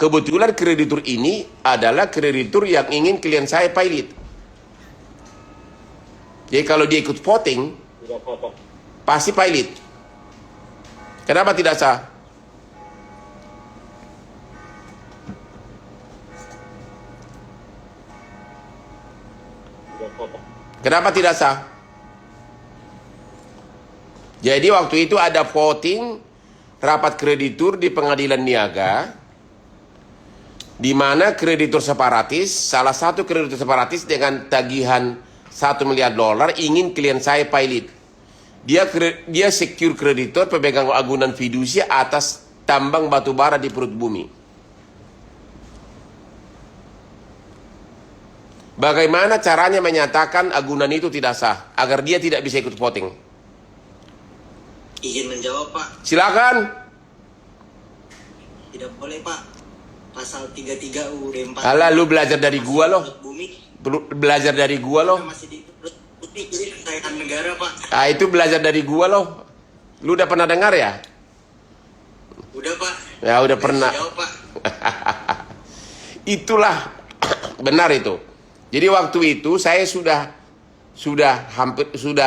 kebetulan kreditur ini adalah kreditur yang ingin klien saya pilot. Jadi kalau dia ikut voting, pasti pilot. Kenapa tidak sah? Kenapa tidak sah? Jadi waktu itu ada voting rapat kreditur di pengadilan niaga, di mana kreditur separatis, salah satu kreditur separatis dengan tagihan $1 miliar ingin klien saya pilot. Dia secure kreditor pemegang agunan fidusia atas tambang batu bara di perut bumi. Bagaimana caranya menyatakan agunan itu tidak sah agar dia tidak bisa ikut voting? Izin menjawab, Pak. Silakan. Tidak boleh, Pak. Pasal 33 UUD 4. Alah, lu belajar dari gua loh. Bumi. Belajar dari gua loh. Masih di bumi, jadi kekayaan negara, Pak. Ah, itu belajar dari gua loh. Lu udah pernah dengar ya? Udah, Pak. Ya, udah pernah. Jawab, Pak. Itulah benar itu. Jadi waktu itu saya sudah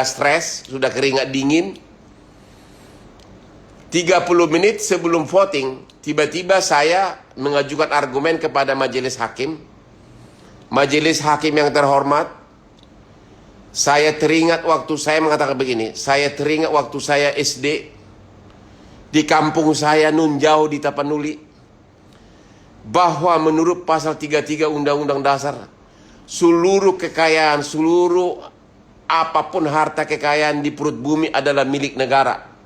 stres, sudah keringat dingin. 30 menit sebelum voting, tiba-tiba saya mengajukan argumen kepada majelis hakim. Majelis hakim yang terhormat, saya teringat waktu saya mengatakan begini, saya teringat waktu saya SD di kampung saya nun jauh di Tapanuli, bahwa menurut pasal 33 Undang-Undang Dasar, seluruh kekayaan, seluruh apapun harta kekayaan di perut bumi adalah milik negara.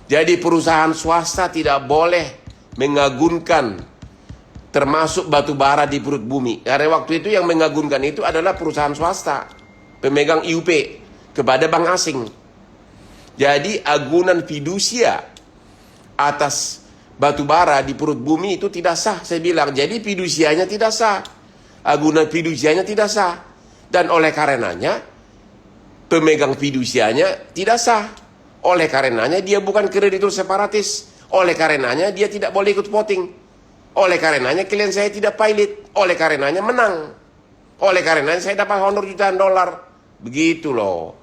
Jadi perusahaan swasta tidak boleh mengagunkan termasuk batu bara di perut bumi. Karena waktu itu yang mengagunkan itu adalah perusahaan swasta, pemegang IUP kepada bank asing. Jadi agunan fidusia atas batu bara di perut bumi itu tidak sah, saya bilang. Jadi fidusianya tidak sah, agunan fidusianya tidak sah, dan oleh karenanya pemegang fidusianya tidak sah. Oleh karenanya dia bukan kreditur separatis. Oleh karenanya dia tidak boleh ikut voting. Oleh karenanya klien saya tidak pilot. Oleh karenanya menang. Oleh karenanya saya dapat honor jutaan dolar. Begitu loh.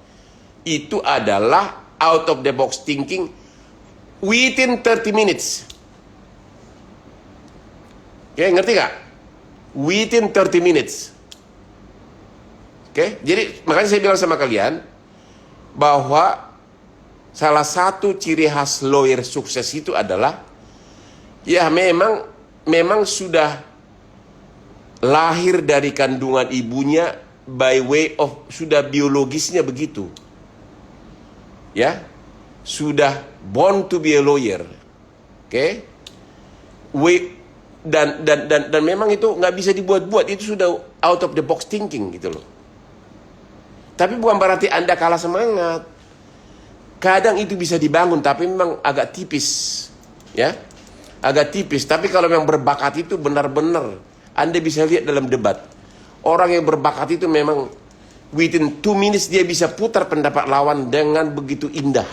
Itu adalah out of the box thinking within 30 minutes. Oke, ngerti gak? Within 30 minutes. Oke, jadi makanya saya bilang sama kalian bahwa salah satu ciri khas lawyer sukses itu adalah ya memang sudah lahir dari kandungan ibunya by way of sudah biologisnya begitu. Ya. Sudah born to be a lawyer. Oke. Dan memang itu nggak bisa dibuat-buat, itu sudah out of the box thinking gitu loh. Tapi bukan berarti Anda kalah semangat. Kadang itu bisa dibangun, tapi memang agak tipis, ya, agak tipis. Tapi kalau memang berbakat itu benar-benar, Anda bisa lihat dalam debat, orang yang berbakat itu memang within 2 minutes dia bisa putar pendapat lawan dengan begitu indah.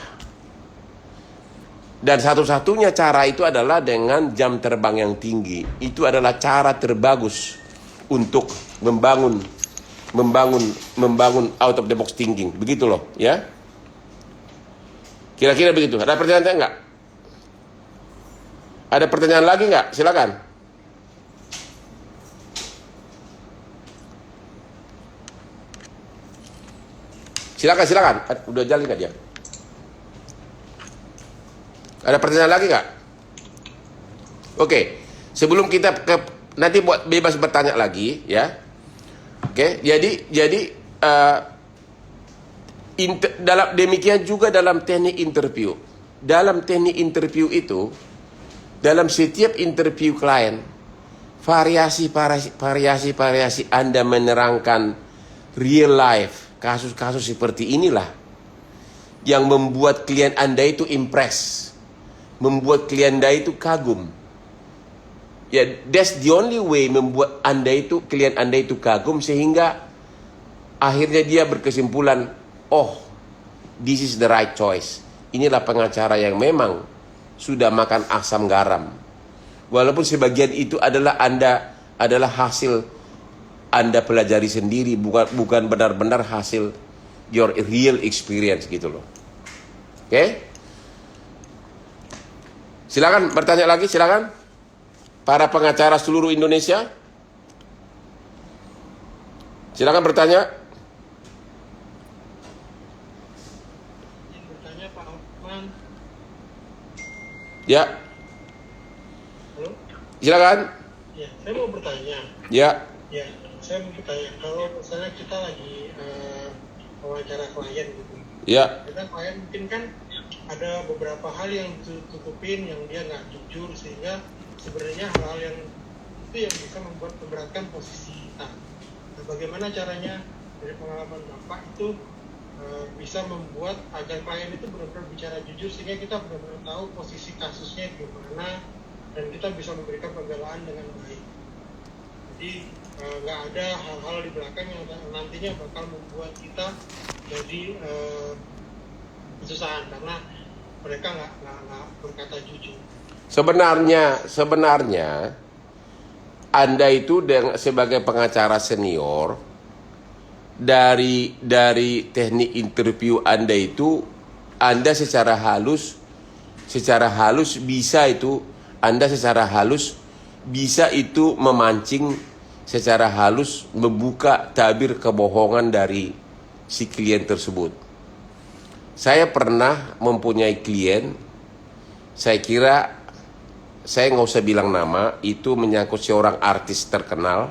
Dan satu-satunya cara itu adalah dengan jam terbang yang tinggi. Itu adalah cara terbagus untuk membangun out of the box thinking. Begitu loh, ya. Kira-kira begitu. Ada pertanyaan enggak? Ada pertanyaan lagi enggak? Silakan. Silakan. Udah jalan enggak dia? Ada pertanyaan lagi enggak? Oke. Sebelum kita nanti buat bebas bertanya lagi, ya. Oke. Jadi demikian juga dalam teknik interview. Dalam teknik interview itu, dalam setiap interview klien, variasi Anda menerangkan real life, kasus-kasus seperti inilah yang membuat klien Anda itu impress, membuat klien Anda itu kagum. Ya, that's the only way membuat klien Anda itu kagum, sehingga akhirnya dia berkesimpulan, oh, this is the right choice. Inilah pengacara yang memang sudah makan asam garam. Walaupun sebagian itu adalah hasil Anda pelajari sendiri, bukan benar-benar hasil your real experience gitu loh. Oke? Silakan bertanya lagi, silakan. Para pengacara seluruh Indonesia. Silakan bertanya. Yang bertanya Pak Hotman. Ya, Halo? silakan. Ya, saya mau bertanya. Ya, Ya, saya mau bertanya. Kalau misalnya kita lagi wawancara klien gitu. ya. Kita klien mungkin kan ada beberapa hal yang tutupin, yang dia nggak jujur, sehingga sebenarnya hal-hal yang itu yang bisa memberatkan posisi kita. Nah, bagaimana caranya dari pengalaman Bapak itu bisa membuat agar klien itu benar-benar bicara jujur, sehingga kita benar-benar tahu posisi kasusnya gimana dan kita bisa memberikan pembelaan dengan baik. Jadi nggak ada hal-hal di belakang yang nantinya bakal membuat kita jadi kesusahan karena mereka nggak berkata jujur. Sebenarnya Anda itu sebagai pengacara senior, dari teknik interview Anda itu, Anda secara halus bisa itu, Anda secara halus bisa itu memancing, secara halus membuka tabir kebohongan dari si klien tersebut. Saya pernah mempunyai klien, saya kira saya nggak usah bilang nama, itu menyangkut seorang artis terkenal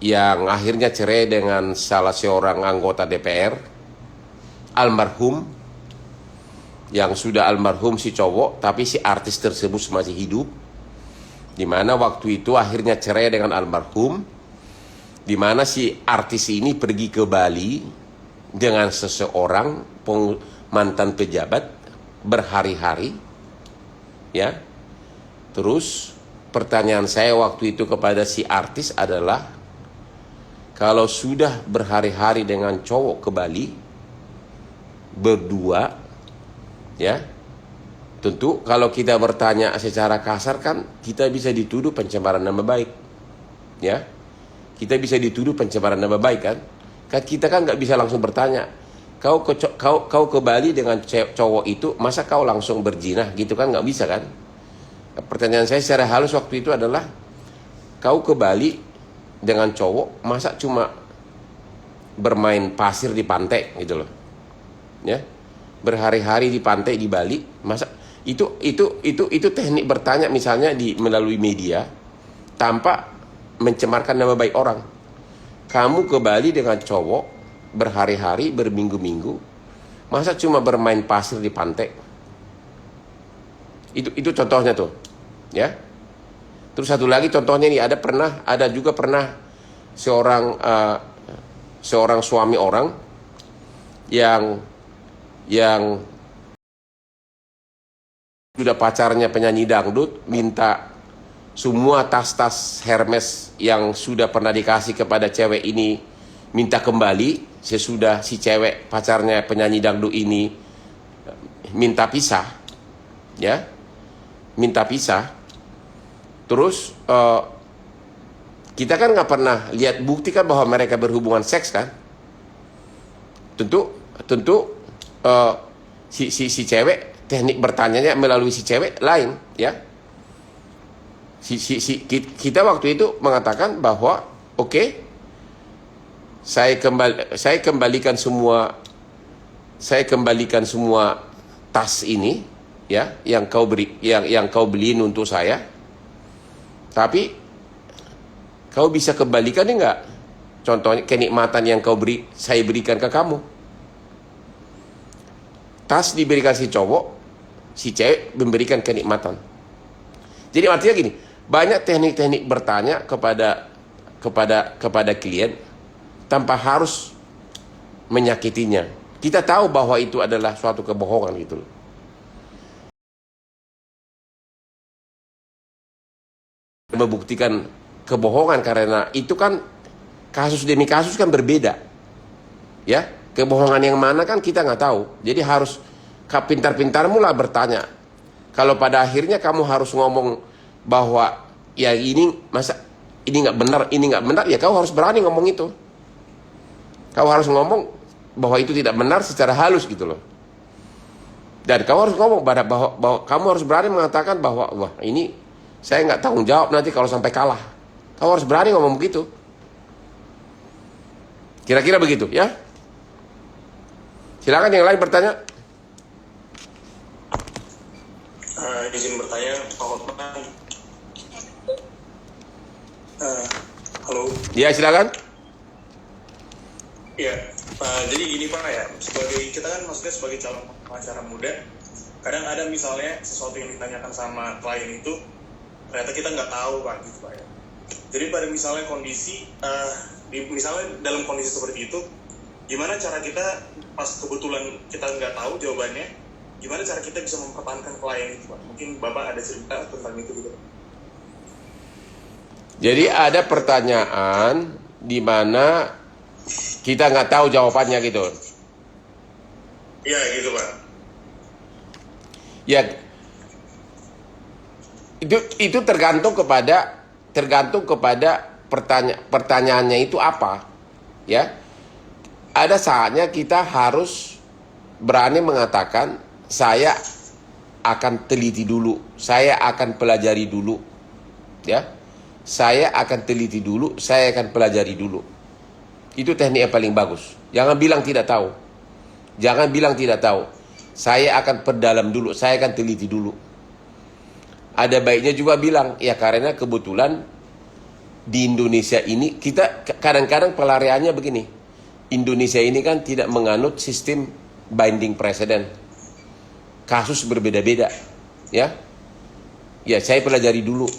yang akhirnya cerai dengan salah seorang anggota DPR, almarhum, yang sudah almarhum si cowok, tapi si artis tersebut masih hidup. Dimana waktu itu akhirnya cerai dengan almarhum, dimana si artis ini pergi ke Bali dengan seseorang mantan pejabat berhari-hari, ya. Terus pertanyaan saya waktu itu kepada si artis adalah, kalau sudah berhari-hari dengan cowok ke Bali berdua, ya, tentu kalau kita bertanya secara kasar kan kita bisa dituduh pencemaran nama baik, ya. Kita bisa dituduh pencemaran nama baik kan? Kan kita kan nggak bisa langsung bertanya, kau ke Bali dengan cowok itu, masa kau langsung berzina gitu kan, nggak bisa kan? Pertanyaan saya secara halus waktu itu adalah, kau ke Bali dengan cowok, masa cuma bermain pasir di pantai gitu loh, ya, berhari-hari di pantai di Bali, masa itu teknik bertanya misalnya melalui media tanpa mencemarkan nama baik orang. Kamu ke Bali dengan cowok berhari-hari, berminggu-minggu, masa cuma bermain pasir di pantai? Itu contohnya tuh, ya. Terus satu lagi contohnya nih, ada juga pernah seorang suami orang yang sudah pacarnya penyanyi dangdut, minta semua tas-tas Hermes yang sudah pernah dikasih kepada cewek ini minta kembali sesudah si cewek pacarnya penyanyi dangdut ini minta pisah, ya, minta pisah. Terus kita kan nggak pernah lihat bukti kan bahwa mereka berhubungan seks kan? Tentu si cewek, teknik bertanyanya melalui si cewek lain, ya. Kita waktu itu mengatakan bahwa oke, saya kembalikan semua tas ini, ya, yang kau beliin untuk saya, tapi kau bisa kembalikan enggak contohnya kenikmatan yang saya berikan ke kamu. Tas diberikan si cowok, si cewek memberikan kenikmatan. Jadi artinya gini, banyak teknik-teknik bertanya kepada klien tanpa harus menyakitinya. Kita tahu bahwa itu adalah suatu kebohongan gitu loh. Membuktikan kebohongan karena itu kan kasus demi kasus kan berbeda, ya. Kebohongan yang mana kan kita nggak tahu. Jadi harus pintar-pintarmu lah bertanya. Kalau pada akhirnya kamu harus ngomong bahwa ya ini masa ini nggak benar, ya kau harus berani ngomong itu. Kau harus ngomong bahwa itu tidak benar secara halus gitu loh. Dan kau harus ngomong bahwa kamu harus berani mengatakan bahwa wah ini saya nggak tanggung jawab nanti kalau sampai kalah. Kau harus berani ngomong begitu. Kira-kira begitu ya. Silakan yang lain bertanya. Izin bertanya, Pak Hotman. Halo. Ya silakan. Ya, jadi gini Pak ya, kita kan maksudnya sebagai calon pengacara muda, kadang ada misalnya sesuatu yang ditanyakan sama klien itu ternyata kita nggak tahu Pak, gitu Pak ya. Jadi pada misalnya kondisi, misalnya dalam kondisi seperti itu, gimana cara kita pas kebetulan kita nggak tahu jawabannya, gimana cara kita bisa mempertahankan klien itu Pak? Mungkin Bapak ada cerita tentang itu gitu. Jadi ada pertanyaan di mana kita nggak tahu jawabannya gitu. Iya gitu Pak. Ya, itu tergantung kepada pertanyaannya itu apa, ya. Ada saatnya kita harus berani mengatakan saya akan teliti dulu, saya akan pelajari dulu, ya. Saya akan teliti dulu, saya akan pelajari dulu. Itu teknik yang paling bagus. Jangan bilang tidak tahu. Jangan bilang tidak tahu. Saya akan perdalam dulu, saya akan teliti dulu. Ada baiknya juga bilang, ya karena kebetulan di Indonesia ini, kita kadang-kadang pelariannya begini. Indonesia ini kan tidak menganut sistem binding precedent. Kasus berbeda-beda. Ya, saya pelajari dulu.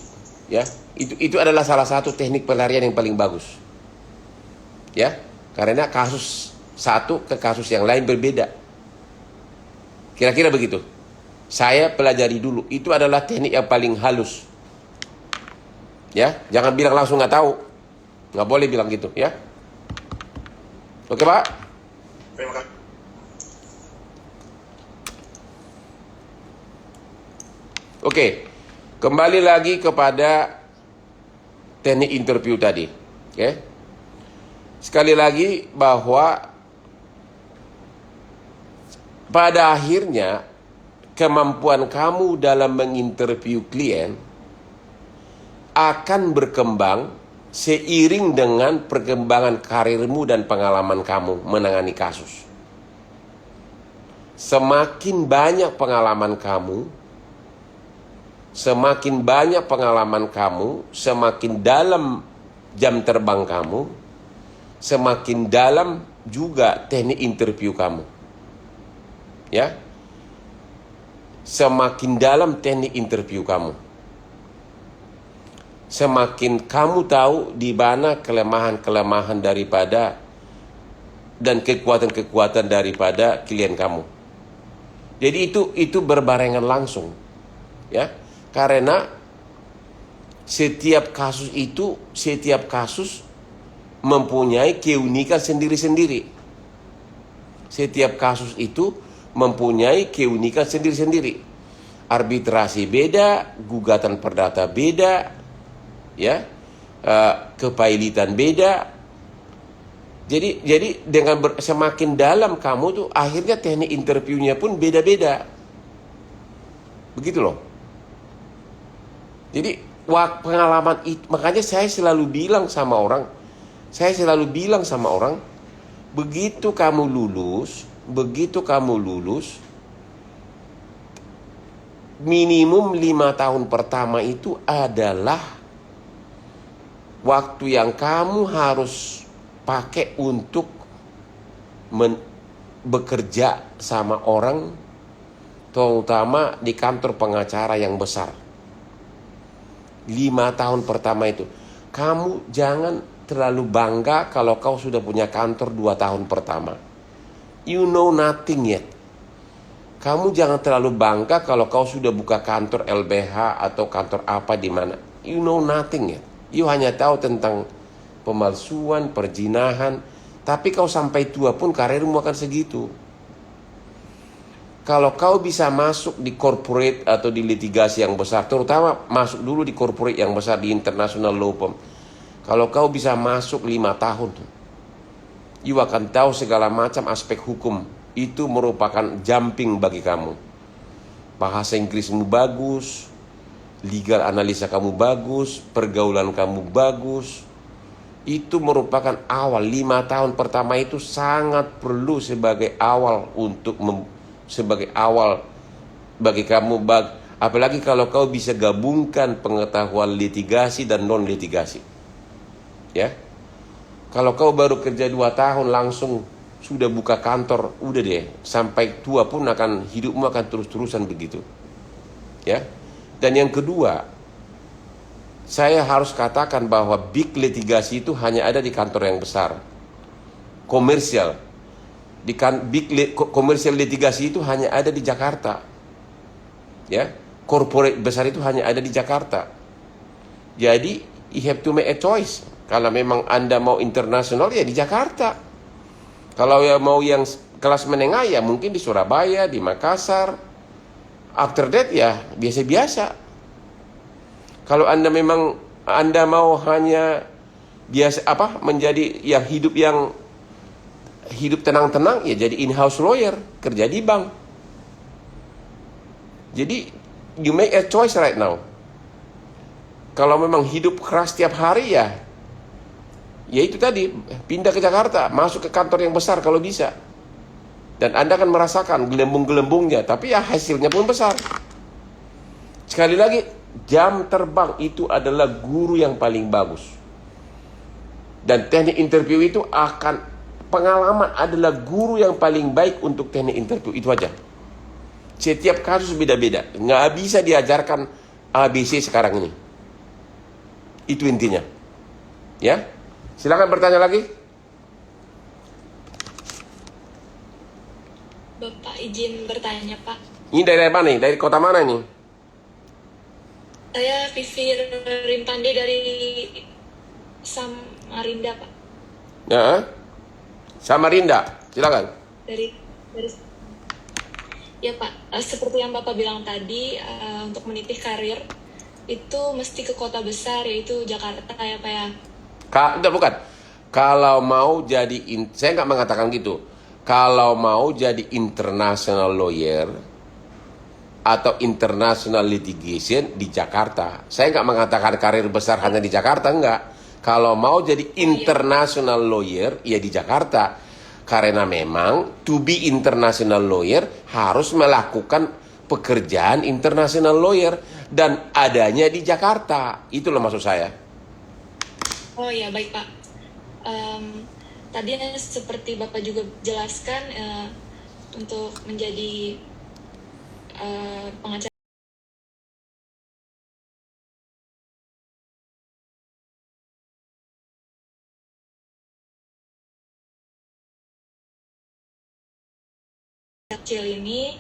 Ya, itu adalah salah satu teknik pelarian yang paling bagus. Ya, karena kasus satu ke kasus yang lain berbeda. Kira-kira begitu. Saya pelajari dulu. Itu adalah teknik yang paling halus. Ya, jangan bilang langsung nggak tahu. Nggak boleh bilang gitu, ya. Oke, Pak? Terima kasih. Oke. Kembali lagi kepada teknik interview tadi. Oke. Sekali lagi bahwa pada akhirnya kemampuan kamu dalam menginterview klien akan berkembang seiring dengan perkembangan karirmu dan pengalaman kamu menangani kasus. Semakin banyak pengalaman kamu, semakin dalam jam terbang kamu, semakin dalam juga teknik interview kamu. Ya. Semakin dalam teknik interview kamu, semakin kamu tahu di mana kelemahan-kelemahan daripada dan kekuatan-kekuatan daripada klien kamu. Jadi itu berbarengan langsung. Ya. Karena setiap kasus mempunyai keunikan sendiri-sendiri. Setiap kasus itu mempunyai keunikan sendiri-sendiri. Arbitrasi beda, gugatan perdata beda, ya, kepailitan beda. Jadi dengan semakin dalam kamu tuh akhirnya teknik interviewnya pun beda-beda. Begitu loh. Jadi pengalaman itu, makanya saya selalu bilang sama orang, begitu kamu lulus, minimum 5 tahun pertama itu adalah waktu yang kamu harus pakai untuk bekerja sama orang, terutama di kantor pengacara yang besar. 5 tahun pertama itu. Kamu jangan terlalu bangga kalau kau sudah punya kantor 2 tahun pertama. You know nothing yet. Kamu jangan terlalu bangga kalau kau sudah buka kantor LBH atau kantor apa di mana. You know nothing yet. You hanya tahu tentang pemalsuan, perjinahan. Tapi kau sampai tua pun karirmu akan segitu. Kalau kau bisa masuk di corporate atau di litigasi yang besar, terutama masuk dulu di corporate yang besar di international law firm. Kalau kau bisa masuk 5 tahun, you akan tahu segala macam aspek hukum. Itu merupakan jumping bagi kamu. Bahasa Inggrismu bagus, legal analisa kamu bagus, pergaulan kamu bagus. Itu merupakan awal. 5 tahun pertama itu sangat perlu sebagai awal untuk sebagai awal bagi kamu, apalagi kalau kau bisa gabungkan pengetahuan litigasi dan non litigasi, ya. Kalau kau baru kerja 2 tahun langsung sudah buka kantor, udah deh, sampai tua pun hidupmu akan terus-terusan begitu, ya. Dan yang kedua, saya harus katakan bahwa big litigasi itu hanya ada di kantor yang besar, komersial. Komersial litigasi itu hanya ada di Jakarta, ya. Corporate besar itu hanya ada di Jakarta. Jadi you have to make a choice. Kalau memang Anda mau internasional, ya di Jakarta. Kalau ya mau yang kelas menengah, ya mungkin di Surabaya, di Makassar. After that ya biasa-biasa. Kalau Anda memang mau hanya biasa menjadi hidup tenang-tenang, ya jadi in-house lawyer, kerja di bank. Jadi you make a choice right now. Kalau memang hidup keras tiap hari, ya itu tadi, pindah ke Jakarta, masuk ke kantor yang besar kalau bisa. Dan Anda akan merasakan gelembung-gelembungnya, tapi ya hasilnya pun besar. Sekali lagi, jam terbang itu adalah guru yang paling bagus. Dan teknik interview itu pengalaman adalah guru yang paling baik untuk teknik interview, itu aja. Setiap kasus beda-beda, nggak bisa diajarkan ABC sekarang ini. Itu intinya, ya. Silakan bertanya lagi. Bapak izin bertanya, Pak. Ini dari mana nih? Dari kota mana nih? Saya Vivi Rimpande dari Samarinda, Pak. Ya, Samarinda, silakan. Dari Ya, Pak. Seperti yang Bapak bilang tadi, untuk meniti karir itu mesti ke kota besar, yaitu Jakarta, ya, Pak, ya. Bukan. Kalau mau jadi, saya nggak mengatakan gitu. Kalau mau jadi international lawyer atau international litigation di Jakarta, saya nggak mengatakan karir besar hanya di Jakarta, enggak. Kalau mau jadi international lawyer, ya di Jakarta. Karena memang to be international lawyer harus melakukan pekerjaan international lawyer dan adanya di Jakarta. Itu loh maksud saya. Oh ya, baik, Pak. Tadi seperti Bapak juga jelaskan, untuk menjadi pengacara kecil ini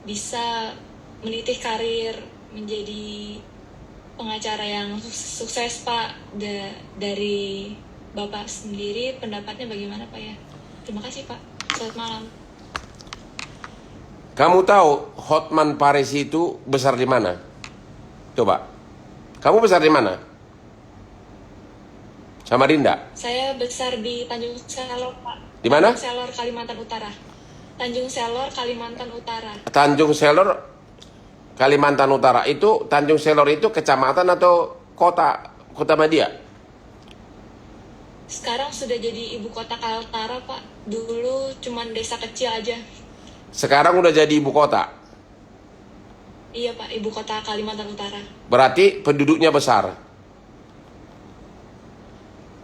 bisa meniti karir menjadi pengacara yang sukses, Pak. Dari Bapak sendiri, pendapatnya bagaimana, Pak, ya? Terima kasih, Pak. Selamat malam. Kamu tahu Hotman Paris itu besar di mana? Coba. Kamu besar di mana? Samarinda. Saya besar di Tanjung Selor, Pak. Di mana? Tanjung Selor, Kalimantan Utara. Tanjung Selor, Kalimantan Utara. Tanjung Selor, Kalimantan Utara. Itu Tanjung Selor itu kecamatan atau kota? Kota Madia? Sekarang sudah jadi ibu kota Kaltara, Pak. Dulu cuman desa kecil aja. Sekarang udah jadi ibu kota. Iya, Pak, ibu kota Kalimantan Utara. Berarti penduduknya besar.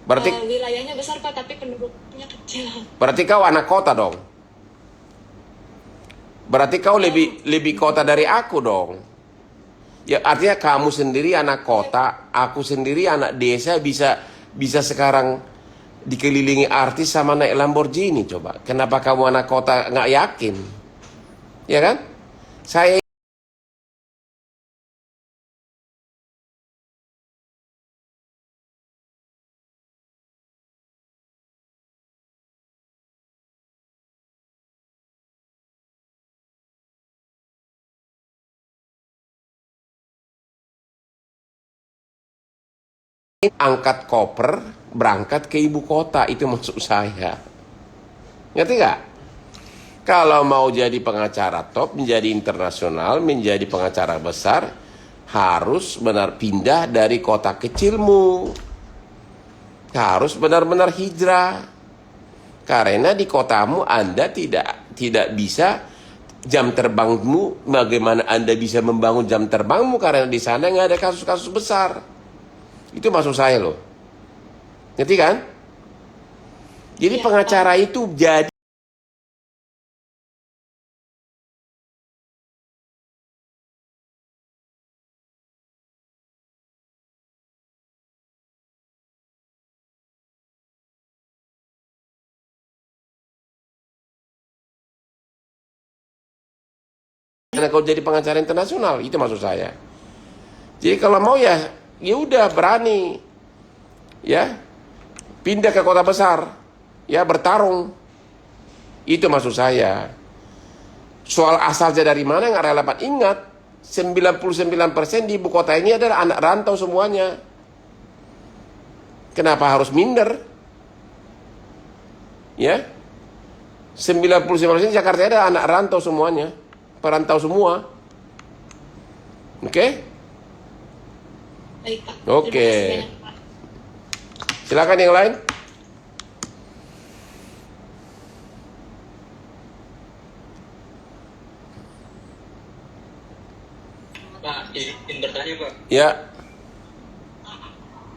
Berarti wilayahnya besar, Pak, tapi penduduknya kecil. Berarti kau anak kota dong. Berarti kau lebih kota dari aku dong. Ya artinya kamu sendiri anak kota, aku sendiri anak desa bisa sekarang dikelilingi artis sama naik Lamborghini. Coba, kenapa kamu anak kota nggak yakin? Ya kan? Saya angkat koper, berangkat ke ibu kota. Itu maksud saya. Ngerti nggak? Kalau mau jadi pengacara top, menjadi internasional, menjadi pengacara besar, harus benar pindah dari kota kecilmu. Harus benar-benar hijrah. Karena di kotamu Anda tidak bisa jam terbangmu, bagaimana Anda bisa membangun jam terbangmu karena di sana nggak ada kasus-kasus besar. Itu maksud saya loh. Ngerti kan? Jadi Iya, pengacara itu jadi karena kau jadi pengacara internasional, itu maksud saya. Jadi kalau mau ya udah berani, ya pindah ke kota besar, ya bertarung. Itu maksud saya. Soal asalnya dari mana nggak relevan. Ingat, 99% di ibu kota ini adalah anak rantau semuanya. Kenapa harus minder? Ya, 99% Jakarta adalah anak rantau semuanya. Perantau semua. Oke? baik Pak. Oke. Terima kasih banyak Pak. Silakan yang lain. Pak, izin bertanya Pak. Ya,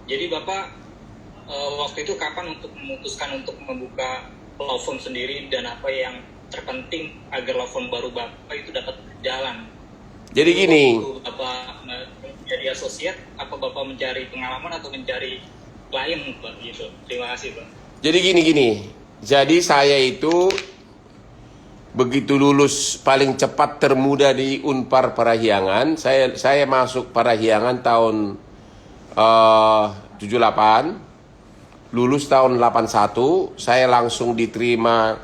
Jadi Bapak waktu itu kapan untuk memutuskan untuk membuka law firm sendiri dan apa yang terpenting agar law firm baru Bapak itu dapat berjalan? jadi gini. Waktu Bapak menjadi asosiat, apa Bapak mencari pengalaman atau mencari klien Pak gitu? Terima kasih Pak. Jadi gini. Jadi saya itu begitu lulus paling cepat termuda di Unpar Parahyangan. Saya masuk Parahyangan tahun 78. Lulus tahun 81. Saya langsung diterima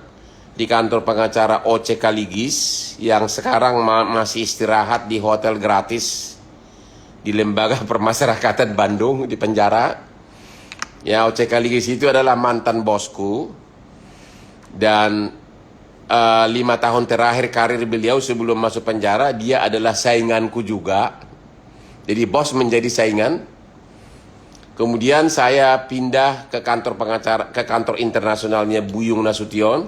di kantor pengacara OCK Ligis yang sekarang masih istirahat di hotel gratis di Lembaga Permasyarakatan Bandung di penjara. Ya, OCK Ligis itu adalah mantan bosku dan 5 tahun terakhir karir beliau sebelum masuk penjara dia adalah sainganku juga. Jadi bos menjadi saingan. Kemudian saya pindah ke kantor pengacara, ke kantor internasionalnya Buyung Nasution.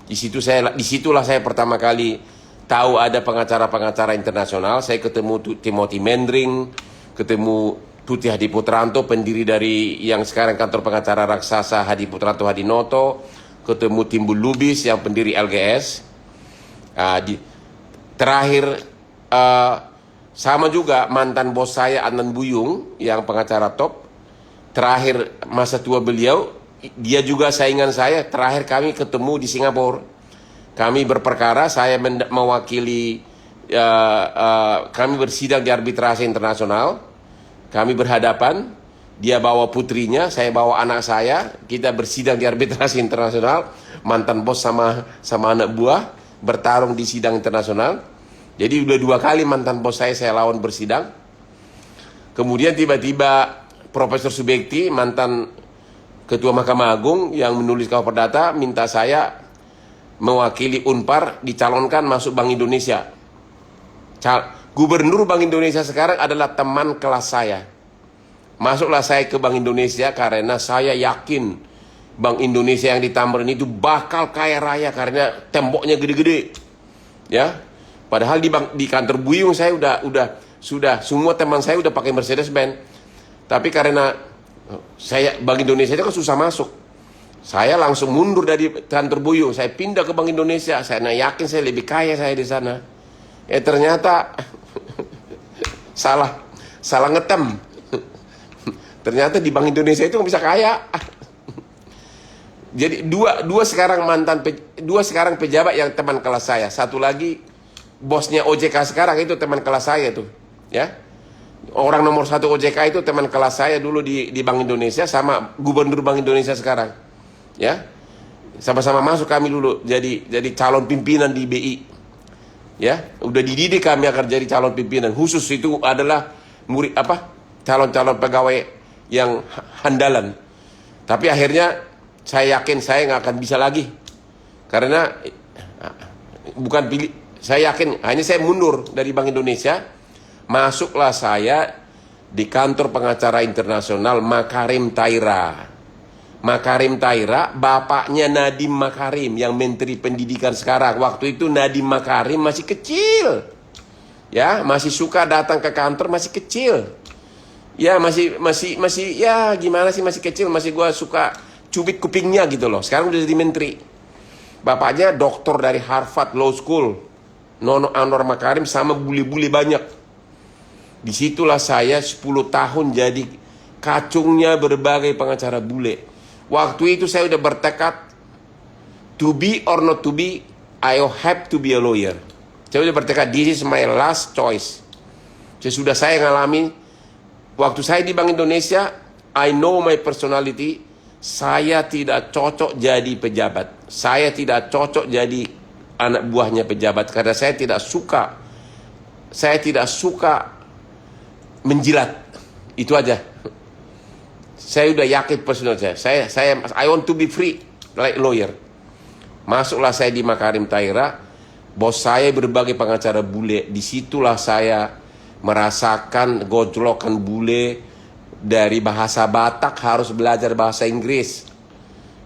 Disitulah saya pertama kali tahu ada pengacara-pengacara internasional. Saya ketemu Timothy Mendring, ketemu Tuti Hadi Putranto, pendiri dari yang sekarang kantor pengacara raksasa Hadi Putranto Hadinoto, ketemu Timbul Lubis yang pendiri LGS. Terakhir sama juga mantan bos saya Adnan Buyung yang pengacara top. Terakhir masa tua beliau, dia juga saingan saya. Terakhir kami ketemu di Singapura. Kami berperkara, saya mewakili, kami bersidang di arbitrase internasional. Kami berhadapan, dia bawa putrinya, saya bawa anak saya. Kita bersidang di arbitrase internasional. Mantan bos sama anak buah bertarung di sidang internasional. Jadi udah 2 kali mantan bos saya lawan bersidang. Kemudian tiba-tiba Profesor Subekti, mantan Ketua Mahkamah Agung yang menulis KUH Perdata, minta saya mewakili Unpar dicalonkan masuk Bank Indonesia. Gubernur Bank Indonesia sekarang adalah teman kelas saya. Masuklah saya ke Bank Indonesia karena saya yakin Bank Indonesia yang di Tamrin itu bakal kaya raya karena temboknya gede-gede. Ya. Padahal di kantor Buyung saya sudah semua teman saya udah pakai Mercedes-Benz. Tapi karena Bank Indonesia itu kan susah masuk. Saya langsung mundur dari kantor Buyung. Saya pindah ke Bank Indonesia. Saya yakin saya lebih kaya saya di sana. Ternyata salah ngetem. Ternyata di Bank Indonesia itu nggak bisa kaya. Jadi dua sekarang pejabat yang teman kelas saya. Satu lagi bosnya OJK sekarang itu teman kelas saya tuh, ya. Orang nomor 1 OJK itu teman kelas saya dulu di Bank Indonesia sama Gubernur Bank Indonesia sekarang, ya. Sama-sama masuk kami dulu jadi calon pimpinan di BI, ya. Udah dididik kami akan jadi calon pimpinan. Khusus itu adalah calon-calon pegawai handalan. Tapi akhirnya saya yakin saya nggak akan bisa lagi. Karena bukan pilih, saya yakin hanya saya mundur dari Bank Indonesia. Masuklah saya di kantor pengacara internasional Makarim Taira. Makarim Taira, bapaknya Nadiem Makarim yang Menteri Pendidikan sekarang. Waktu itu Nadiem Makarim masih kecil. Ya, masih suka datang ke kantor, masih kecil. Ya, masih ya gimana sih, masih kecil, masih gua suka cubit kupingnya gitu loh. Sekarang udah jadi menteri. Bapaknya doktor dari Harvard Law School. Nono Anwar Makarim sama bule-bule banyak. Disitulah saya 10 tahun jadi kacungnya berbagai pengacara bule. Waktu itu saya udah bertekad, to be or not to be, I have to be a lawyer. Saya udah bertekad, this is my last choice. Sesudah saya ngalami, waktu saya di Bank Indonesia, I know my personality. Saya tidak cocok jadi pejabat. Saya tidak cocok jadi anak buahnya pejabat. Karena saya tidak suka menjilat. Itu aja. Saya udah yakin personal saya. I want to be free like lawyer. Masuklah saya di Makarim Taira. Bos saya berbagai pengacara bule. Disitulah saya merasakan gojlokan bule. Dari bahasa Batak harus belajar bahasa Inggris.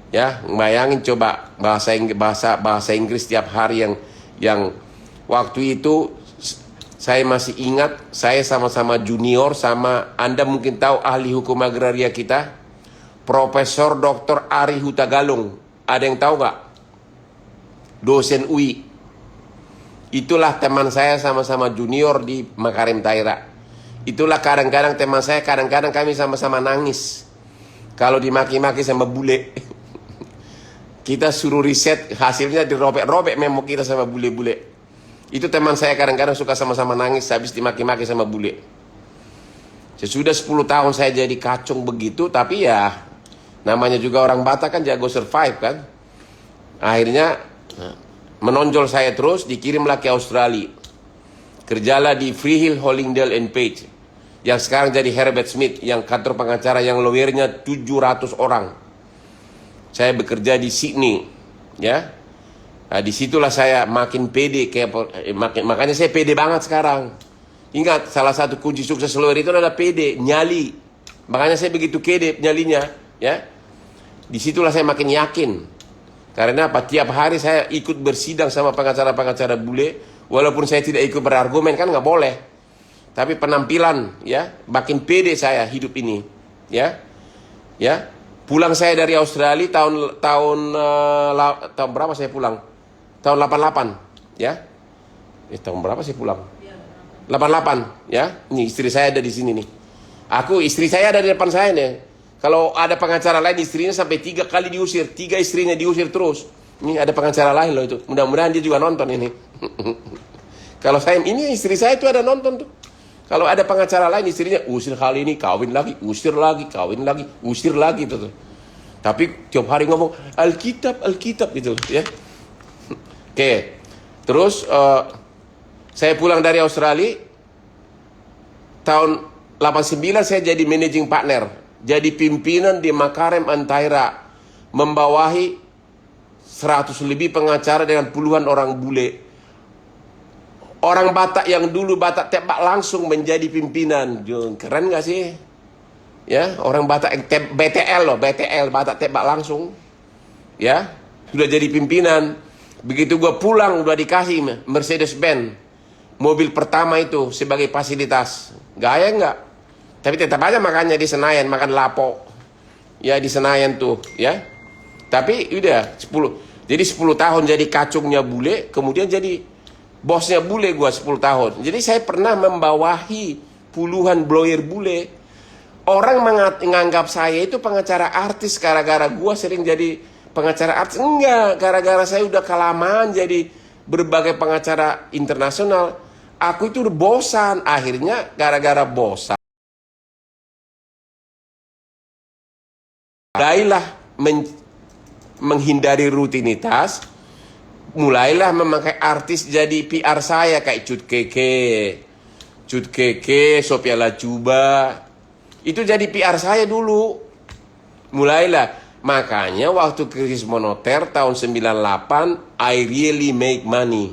Ya, bayangin coba bahasa Inggris tiap hari yang waktu itu saya masih ingat, saya sama-sama junior sama Anda mungkin tahu ahli hukum agraria kita, Profesor Dr. Ari Hutagalung. Ada yang tahu nggak? Dosen UI. Itulah teman saya sama-sama junior di Makarim Taira. Itulah kadang-kadang teman saya, kadang-kadang kami sama-sama nangis kalau dimaki-maki sama bule. Kita suruh riset, hasilnya dirobek-robek memo kita sama bule-bule. Itu teman saya kadang-kadang suka sama-sama nangis habis dimaki-maki sama bule. Sesudah 10 tahun saya jadi kacung begitu, tapi ya namanya juga orang Batak kan jago survive kan. Akhirnya menonjol saya terus, dikirimlah ke Australia. Kerjalah di Freehill, Hollingdale and Page. Yang sekarang jadi Herbert Smith, yang kantor pengacara yang lawyernya 700 orang. Saya bekerja di Sydney, ya. Nah, disitulah saya makin pede, makanya saya pede banget sekarang. Ingat, salah satu kunci sukses lawyer itu adalah pede, nyali. Makanya saya begitu pede nyalinya, ya. Disitulah saya makin yakin. Karena apa? Tiap hari saya ikut bersidang sama pengacara-pengacara bule, walaupun saya tidak ikut berargumen, kan nggak boleh. Tapi penampilan, ya, makin pede saya hidup ini, ya. Pulang saya dari Australia tahun berapa saya pulang? Tahun 88, ya. Tahun berapa saya pulang? 88, ya. Ini istri saya ada di sini nih. Istri saya ada di depan saya nih. Kalau ada pengacara lain, istrinya sampai 3 kali diusir, 3 istrinya diusir terus. Ini ada pengacara lain loh itu. Mudah-mudahan dia juga nonton ini. Kalau saya, ini istri saya itu ada nonton tuh. Kalau ada pengacara lain, istrinya usir kali ini, kawin lagi, usir lagi, kawin lagi, usir lagi tuh. Tapi tiap hari ngomong Alkitab gitu, ya. Oke. Terus saya pulang dari Australia tahun 89 saya jadi managing partner, jadi pimpinan di Makarim Taira, membawahi 100 lebih pengacara dengan puluhan orang bule. Orang Batak yang dulu Batak tebak langsung menjadi pimpinan. Keren gak sih? Ya, orang Batak yang BTL loh, BTL, Batak tebak langsung. Ya, sudah jadi pimpinan. Begitu gue pulang udah dikasih Mercedes-Benz. Mobil pertama itu sebagai fasilitas. Gaya enggak? Tapi tetap aja makannya di Senayan, makan lapo. Ya, di Senayan tuh, ya. Tapi udah 10. Jadi 10 tahun jadi kacungnya bule, kemudian jadi bosnya bule gua 10 tahun. Jadi saya pernah membawahi puluhan lawyer bule. Orang menganggap saya itu pengacara artis gara-gara gua sering jadi pengacara artis. Enggak, gara-gara saya udah kelamaan jadi berbagai pengacara internasional. Aku itu udah bosan. Akhirnya gara-gara bosan, mulailah menghindari rutinitas. Mulailah memakai artis jadi PR saya kayak Cut Keke, Sophia Lajuba, Itu jadi PR saya dulu. Mulailah. Makanya waktu krisis moneter tahun 98, I really make money.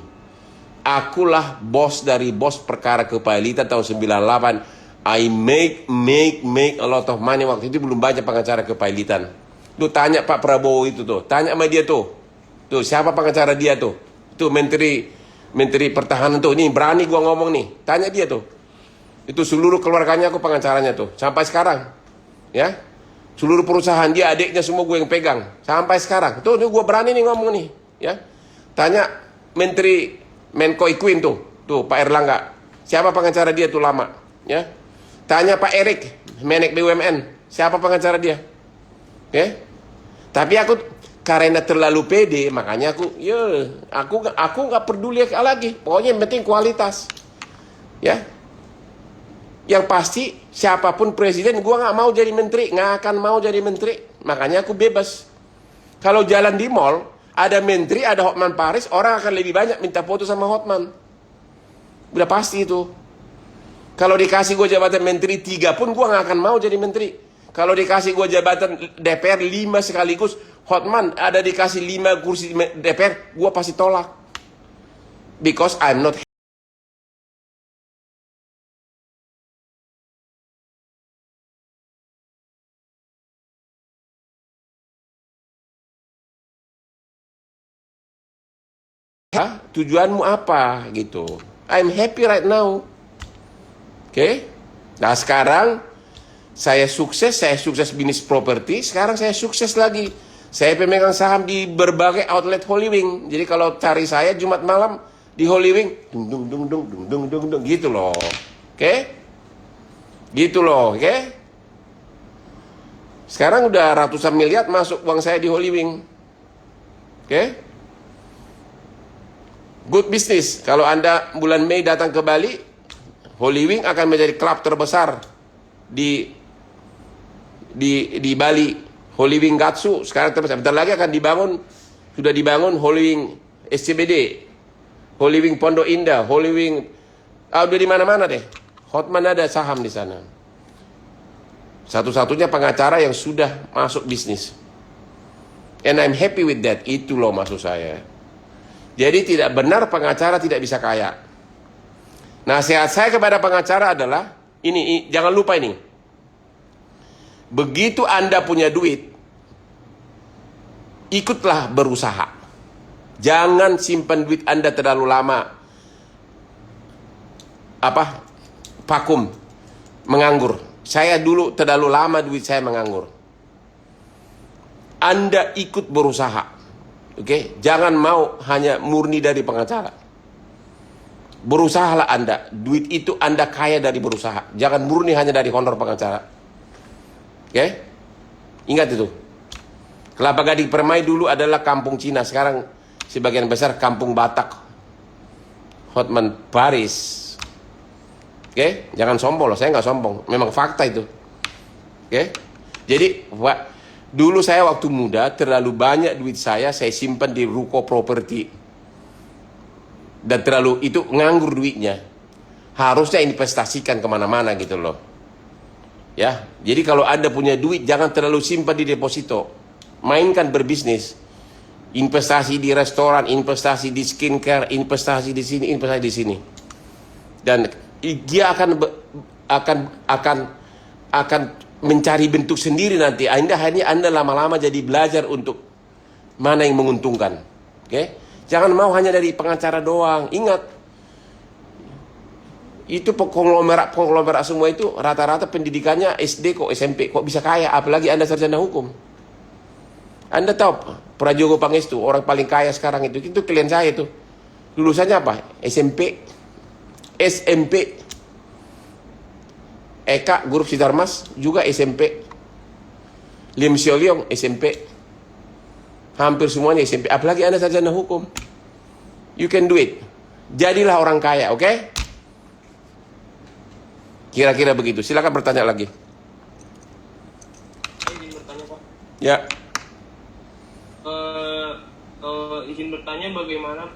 Akulah bos dari bos perkara kepailitan tahun 98. I make a lot of money. Waktu itu belum banyak pengacara kepailitan. Tuh tanya Pak Prabowo itu tuh. Tanya sama dia tuh. Tuh siapa pengacara dia tuh? Tuh Menteri Pertahanan tuh. Nih berani gua ngomong nih. Tanya dia tuh. Itu seluruh keluarganya aku pengacaranya tuh. Sampai sekarang. Ya. Seluruh perusahaan dia, adiknya semua gue yang pegang. Sampai sekarang. Tuh gue berani nih ngomong nih. Ya. Tanya Menteri Menko Ikuin tuh. Tuh Pak Erlangga. Siapa pengacara dia tuh lama. Ya. Tanya Pak Erik, Menek BUMN. Siapa pengacara dia? Ya. Tapi aku karena terlalu pede, makanya aku nggak peduli lagi. Pokoknya yang penting kualitas. Ya. Yang pasti siapapun presiden, gue nggak mau jadi menteri, nggak akan mau jadi menteri. Makanya aku bebas. Kalau jalan di mall, ada menteri, ada Hotman Paris, orang akan lebih banyak minta foto sama Hotman. Udah pasti itu. Kalau dikasih gue jabatan menteri 3 pun, gue nggak akan mau jadi menteri. Kalau dikasih gue jabatan DPR 5 sekaligus, Hotman ada dikasih 5 kursi DPR, gue pasti tolak. Because I'm not tujuanmu apa gitu. I'm happy right now. Oke. Nah sekarang saya sukses bisnis properti. Sekarang saya sukses lagi. Saya pemegang saham di berbagai outlet Holywing. Jadi kalau cari saya Jumat malam di Holywing, dung gitu loh. Oke. Gitu loh, oke. Sekarang udah ratusan miliar masuk uang saya di Holywing. Oke. Good business. Kalau Anda bulan Mei datang ke Bali, Holywing akan menjadi klub terbesar di Bali. Holywing Gatsu sekarang terbesar. Bentar lagi akan sudah dibangun Holywing SCBD, Holywing Pondok Indah, Holywing udah di mana-mana deh. Hotman ada saham di sana. Satu-satunya pengacara yang sudah masuk bisnis. And I'm happy with that. Itu loh maksud saya. Jadi tidak benar pengacara tidak bisa kaya. Nasihat saya kepada pengacara adalah, ini jangan lupa ini. Begitu Anda punya duit, ikutlah berusaha. Jangan simpan duit Anda terlalu lama. Vakum, menganggur. Saya dulu terlalu lama duit saya menganggur. Anda ikut berusaha. Oke, jangan mau hanya murni dari pengacara. Berusahalah Anda. Duit itu Anda kaya dari berusaha. Jangan murni hanya dari honor pengacara. Oke? Ingat itu. Kelapa Gading Permai dulu adalah kampung Cina. Sekarang sebagian besar kampung Batak. Hotman Paris. Oke? Jangan sombong loh. Saya nggak sombong. Memang fakta itu. Oke? Jadi, dulu saya waktu muda terlalu banyak duit saya simpan di ruko properti. Dan terlalu itu nganggur duitnya. Harusnya investasikan kemana-mana gitu loh. Ya, jadi kalau Anda punya duit jangan terlalu simpan di deposito. Mainkan berbisnis. Investasi di restoran, investasi di skincare, investasi di sini, investasi di sini. Dan dia akan mencari bentuk sendiri nanti. Anda lama-lama jadi belajar untuk mana yang menguntungkan. Oke? Jangan mau hanya dari pengacara doang. Ingat, itu konglomerat semua itu rata-rata pendidikannya SD kok, SMP kok bisa kaya. Apalagi Anda sarjana hukum. Anda tahu Prajogo Pangestu orang paling kaya sekarang itu klien saya itu. Lulusannya apa? SMP. Eka Guru Sidarmas juga SMP. Lim Xiaoliong SMP. Hampir semuanya SMP. Apalagi Anda sarjana hukum. You can do it. Jadilah orang kaya, oke? Okay? Kira-kira begitu. Silakan bertanya lagi. Saya izin bertanya, Pak. Ya. Izin bertanya bagaimana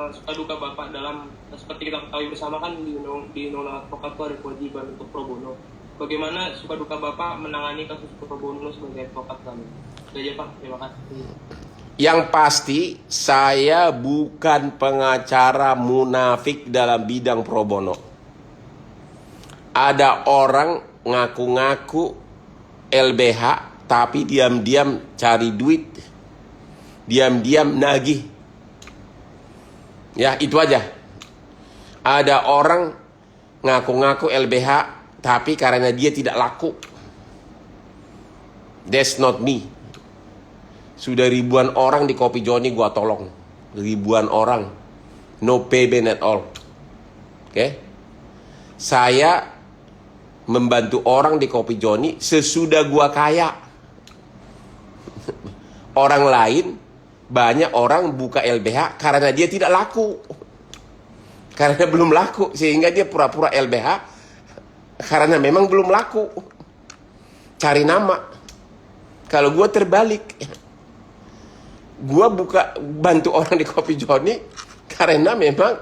suka duka Bapak dalam, seperti kita ketahui bersama kan di undang-undang advokat itu ada kewajiban untuk pro bono. bagaimana suka duka Bapak menangani kasus pro bono sebagai advokat kami? Itu aja Pak, terima kasih. Yang pasti saya bukan pengacara munafik dalam bidang pro bono. Ada orang ngaku-ngaku LBH tapi diam-diam cari duit, diam-diam nagih. Ya, itu aja. Ada orang ngaku-ngaku LBH tapi karena dia tidak laku. That's not me. Sudah ribuan orang di Kopi Joni gua tolong. Ribuan orang. No payment at all. Oke? Saya membantu orang di Kopi Joni sesudah gua kaya. Orang lain, banyak orang buka LBH karena dia tidak laku. Karena belum laku, sehingga dia pura-pura LBH karena memang belum laku. Cari nama. Kalau gue terbalik, gue bantu orang di Kopi Joni karena memang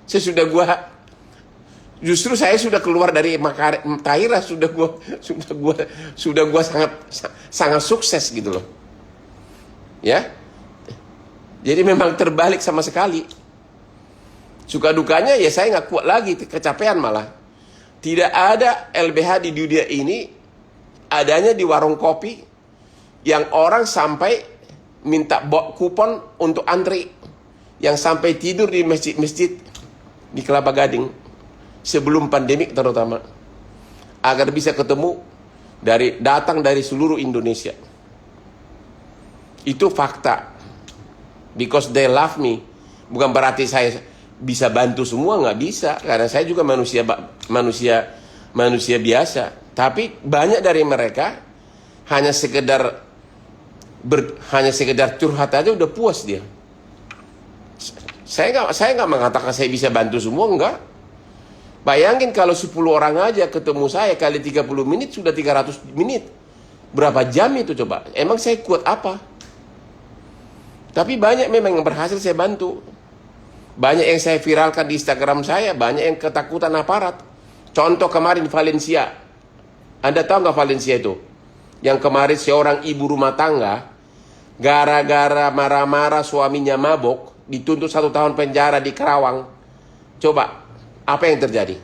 sesudah gue, justru saya sudah keluar dari Taira, sudah gue sangat sukses gitu loh. Ya, jadi memang terbalik sama sekali. Suka dukanya ya saya nggak kuat lagi, kecapean malah. Tidak ada LBH di dunia ini, adanya di warung kopi yang orang sampai minta kupon untuk antri, yang sampai tidur di masjid-masjid di Kelapa Gading sebelum pandemik terutama, agar bisa ketemu datang dari seluruh Indonesia. Itu fakta. Because they love me. Bukan berarti saya bisa bantu semua, nggak bisa, karena saya juga manusia biasa. Tapi banyak dari mereka hanya sekedar curhat aja udah puas dia. Saya nggak mengatakan saya bisa bantu semua, enggak. Bayangin kalau 10 orang aja ketemu saya kali 30 menit sudah 300 menit. Berapa jam itu coba? Emang saya kuat apa? Tapi banyak memang yang berhasil saya bantu. Banyak yang saya viralkan di Instagram saya, banyak yang ketakutan aparat. Contoh kemarin Valencia. Anda tahu nggak Valencia itu? Yang kemarin seorang ibu rumah tangga, gara-gara marah-marah suaminya mabok, dituntut 1 tahun penjara di Kerawang. Coba, apa yang terjadi?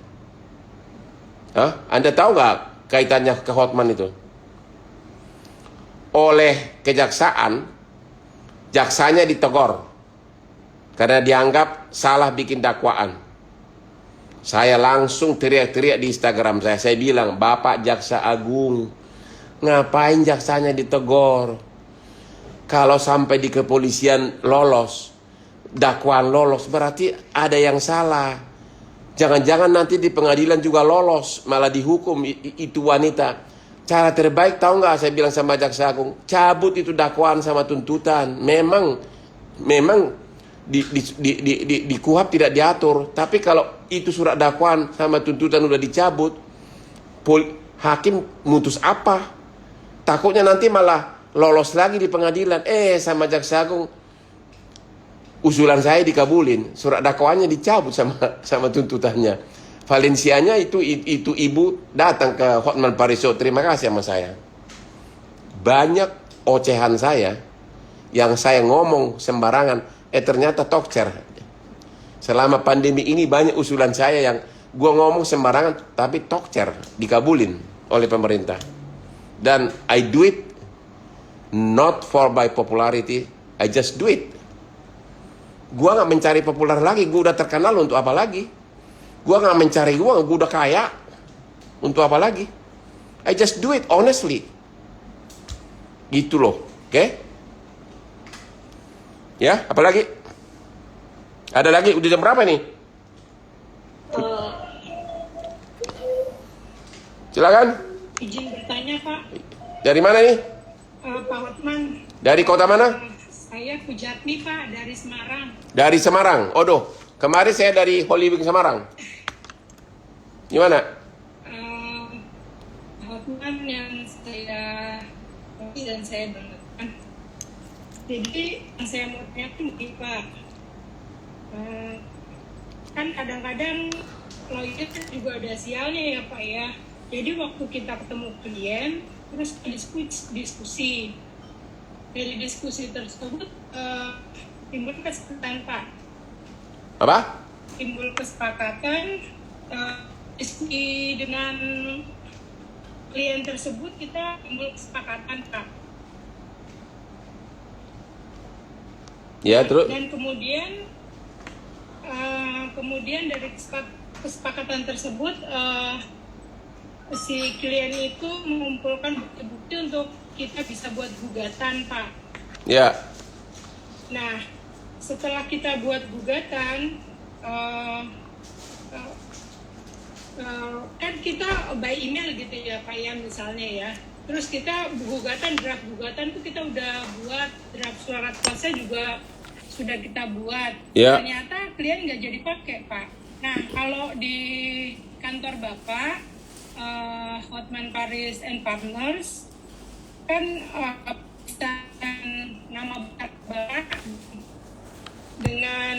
Hah? Anda tahu nggak kaitannya ke Hotman itu? Oleh kejaksaan, jaksanya ditegur karena dianggap salah bikin dakwaan. Saya langsung teriak-teriak di Instagram saya. Saya bilang, Bapak Jaksa Agung, ngapain jaksanya ditegur? Kalau sampai di kepolisian lolos, dakwaan lolos, berarti ada yang salah. Jangan-jangan nanti di pengadilan juga lolos, malah dihukum itu wanita. Cara terbaik tahu nggak? Saya bilang sama Jaksa Agung, cabut itu dakwaan sama tuntutan. Memang di KUHP tidak diatur. Tapi kalau itu surat dakwaan sama tuntutan udah dicabut, hakim mutus apa? Takutnya nanti malah lolos lagi di pengadilan. Sama Jaksa Agung, usulan saya dikabulin, surat dakwaannya dicabut sama tuntutannya. Valencianya itu ibu datang ke Hotman Parisot, terima kasih sama saya. Banyak ocehan saya yang saya ngomong sembarangan, ternyata tokcer. Selama pandemi ini banyak usulan saya yang gua ngomong sembarangan tapi tokcer, dikabulin oleh pemerintah. Dan I do it not for by popularity, I just do it. Gua nggak mencari populer lagi, gua udah terkenal, untuk apa lagi? Gua nggak mencari uang, gua udah kaya, untuk apa lagi? I just do it honestly. Gitu loh, oke? Ya, apa lagi? Ada lagi? Udah jam berapa nih? Silakan. Izin bertanya, Pak. Dari mana nih? Pak Hotman. Dari kota mana? Saya Pujatmi, Pak, dari Semarang. Dari Semarang. Odoh, kemarin saya dari Holy Wing Semarang. Gimana? Hotman yang saya dan saya dengarkan. Jadi yang saya mau tanya tuh begini, Pak. Kan kadang-kadang lawyer juga ada sialnya ya, Pak ya. Jadi waktu kita ketemu klien, terus diskusi. Dari diskusi tersebut timbul kesepakatan, Pak. Apa? Timbul kesepakatan diskusi dengan klien tersebut, kita timbul kesepakatan, Pak. Ya, terus? Dan kemudian dari kesepakatan tersebut si klien itu mengumpulkan bukti-bukti untuk kita bisa buat gugatan, Pak. Ya. Nah, setelah kita buat gugatan, kan kita by email gitu ya, Pak, ya, misalnya ya. Terus kita draft gugatan tuh kita udah buat, draft surat kuasa juga sudah kita buat. Ya. Ternyata klien nggak jadi pakai, Pak. Nah, kalau di kantor Bapak, Hotman Paris and Partners, kan nama Bapak dengan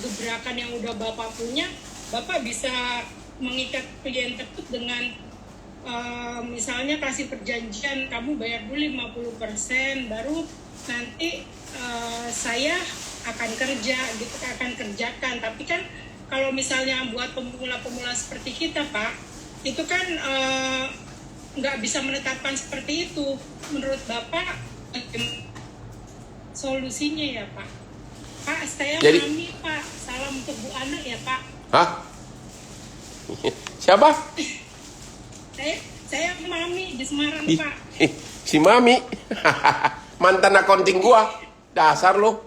gebrakan yang udah Bapak punya, Bapak bisa mengikat klien tersebut dengan misalnya kasih perjanjian, kamu bayar dulu 50%, baru nanti saya akan kerjakan. Tapi kan kalau misalnya buat pemula-pemula seperti kita, Pak, itu kan nggak bisa menetapkan seperti itu. Menurut Bapak solusinya ya, Pak? Pak, saya Mami, Pak. Salam untuk Bu Ana ya, Pak. Hah? Siapa? Saya Mami di Semarang, Pak. Si Mami. Mantan accounting gua. Dasar lu.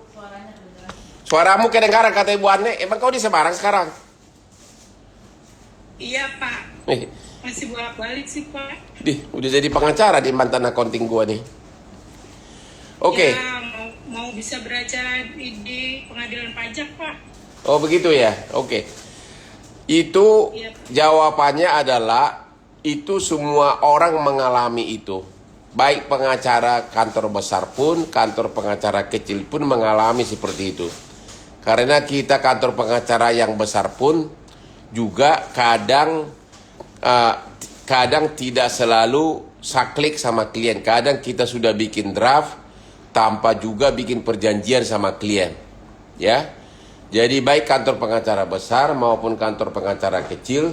Suaramu kedengaran kata Ibu Ane. Emang kau di Semarang sekarang? Iya, Pak. Masih bolak-balik sih, Pak. Udah jadi pengacara di mantan accounting gua nih. Oke. Ya, mau bisa beracara di pengadilan pajak, Pak. Oh, begitu ya. Oke. Itu Iya, Pak. jawabannya adalah itu semua orang mengalami itu. Baik pengacara kantor besar pun, kantor pengacara kecil pun mengalami seperti itu. Karena kita kantor pengacara yang besar pun juga kadang tidak selalu saklik sama klien. Kadang kita sudah bikin draft tanpa juga bikin perjanjian sama klien. Ya. Jadi baik kantor pengacara besar maupun kantor pengacara kecil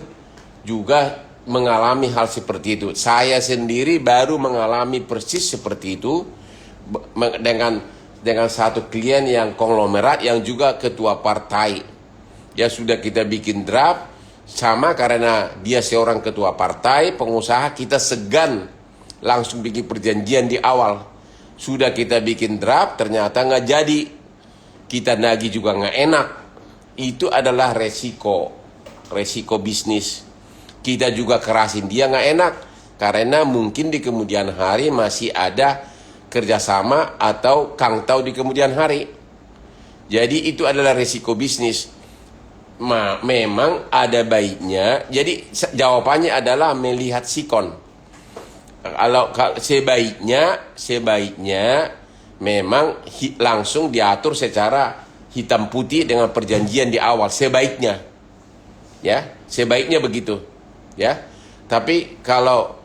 juga mengalami hal seperti itu. Saya sendiri baru mengalami persis seperti itu dengan satu klien yang konglomerat yang juga ketua partai. Ya sudah kita bikin draft sama karena dia seorang ketua partai, pengusaha, kita segan langsung bikin perjanjian di awal. Sudah kita bikin draft ternyata nggak jadi. Kita nagih juga nggak enak. Itu adalah resiko bisnis. Kita juga kerasin dia nggak enak karena mungkin di kemudian hari masih ada kerjasama atau kang tahu di kemudian hari. Jadi itu adalah resiko bisnis. Memang ada baiknya. Jadi jawabannya adalah melihat sikon. Kalau sebaiknya memang langsung diatur secara hitam putih dengan perjanjian di awal. Sebaiknya, ya, sebaiknya begitu. Ya, tapi kalau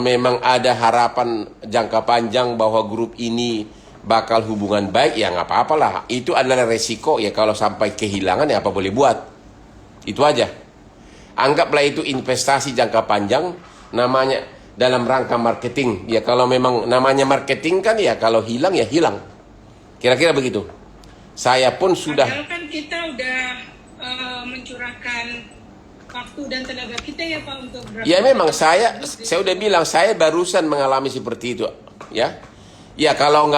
memang ada harapan jangka panjang bahwa grup ini bakal hubungan baik, ya nggak apa-apalah. Itu adalah resiko ya, kalau sampai kehilangan ya apa boleh buat. Itu aja. Anggaplah itu investasi jangka panjang, namanya dalam rangka marketing. Ya kalau memang namanya marketing kan ya kalau hilang ya hilang. Kira-kira begitu. Saya pun sudah. Padahal kan kita udah mencurahkan waktu dan tenaga kita ya, Pak, untuk Ya memang saya udah bilang saya barusan mengalami seperti itu, ya. Ya kalau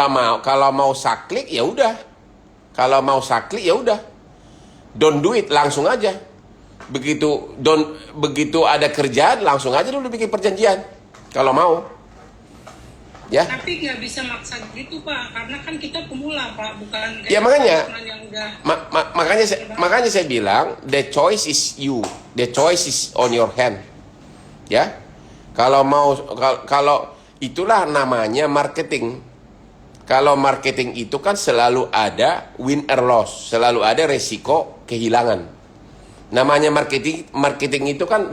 mau saklik ya udah. Kalau mau saklik ya udah. Don't do it, langsung aja. Begitu ada kerjaan langsung aja dulu bikin perjanjian. Kalau mau. Ya. Tapi nggak bisa maksa gitu, Pak, karena kan kita pemula, Pak, bukan Ya makanya yang udah makanya saya bilang the choice is you, the choice is on your hand. Ya, kalau itulah namanya marketing. Kalau marketing itu kan selalu ada win or loss, selalu ada resiko kehilangan. Namanya marketing itu kan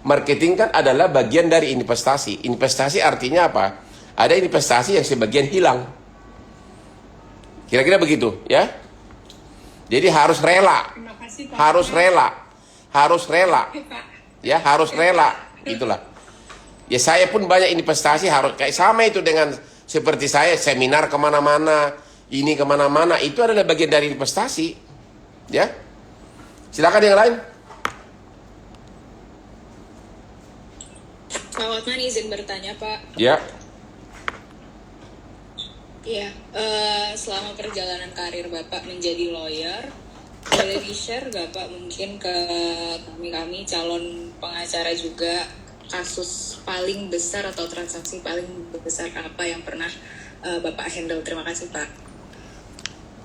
marketing kan adalah bagian dari investasi. Investasi artinya apa? Ada investasi yang sebagian hilang. Kira-kira begitu, ya. Jadi harus rela. Terima kasih, Pak. Harus rela. Harus rela. Oke, Pak. Ya, harus rela. Itulah. Ya saya pun banyak investasi harus kayak sama itu dengan seperti saya seminar kemana-mana, ini kemana-mana, itu adalah bagian dari investasi. Ya. Silakan yang lain. Pak Hotman izin bertanya, Pak. Ya. Iya, selama perjalanan karir Bapak menjadi lawyer, boleh di-share nggak Pak mungkin ke kami calon pengacara juga, kasus paling besar atau transaksi paling besar apa yang pernah Bapak handle? Terima kasih, Pak.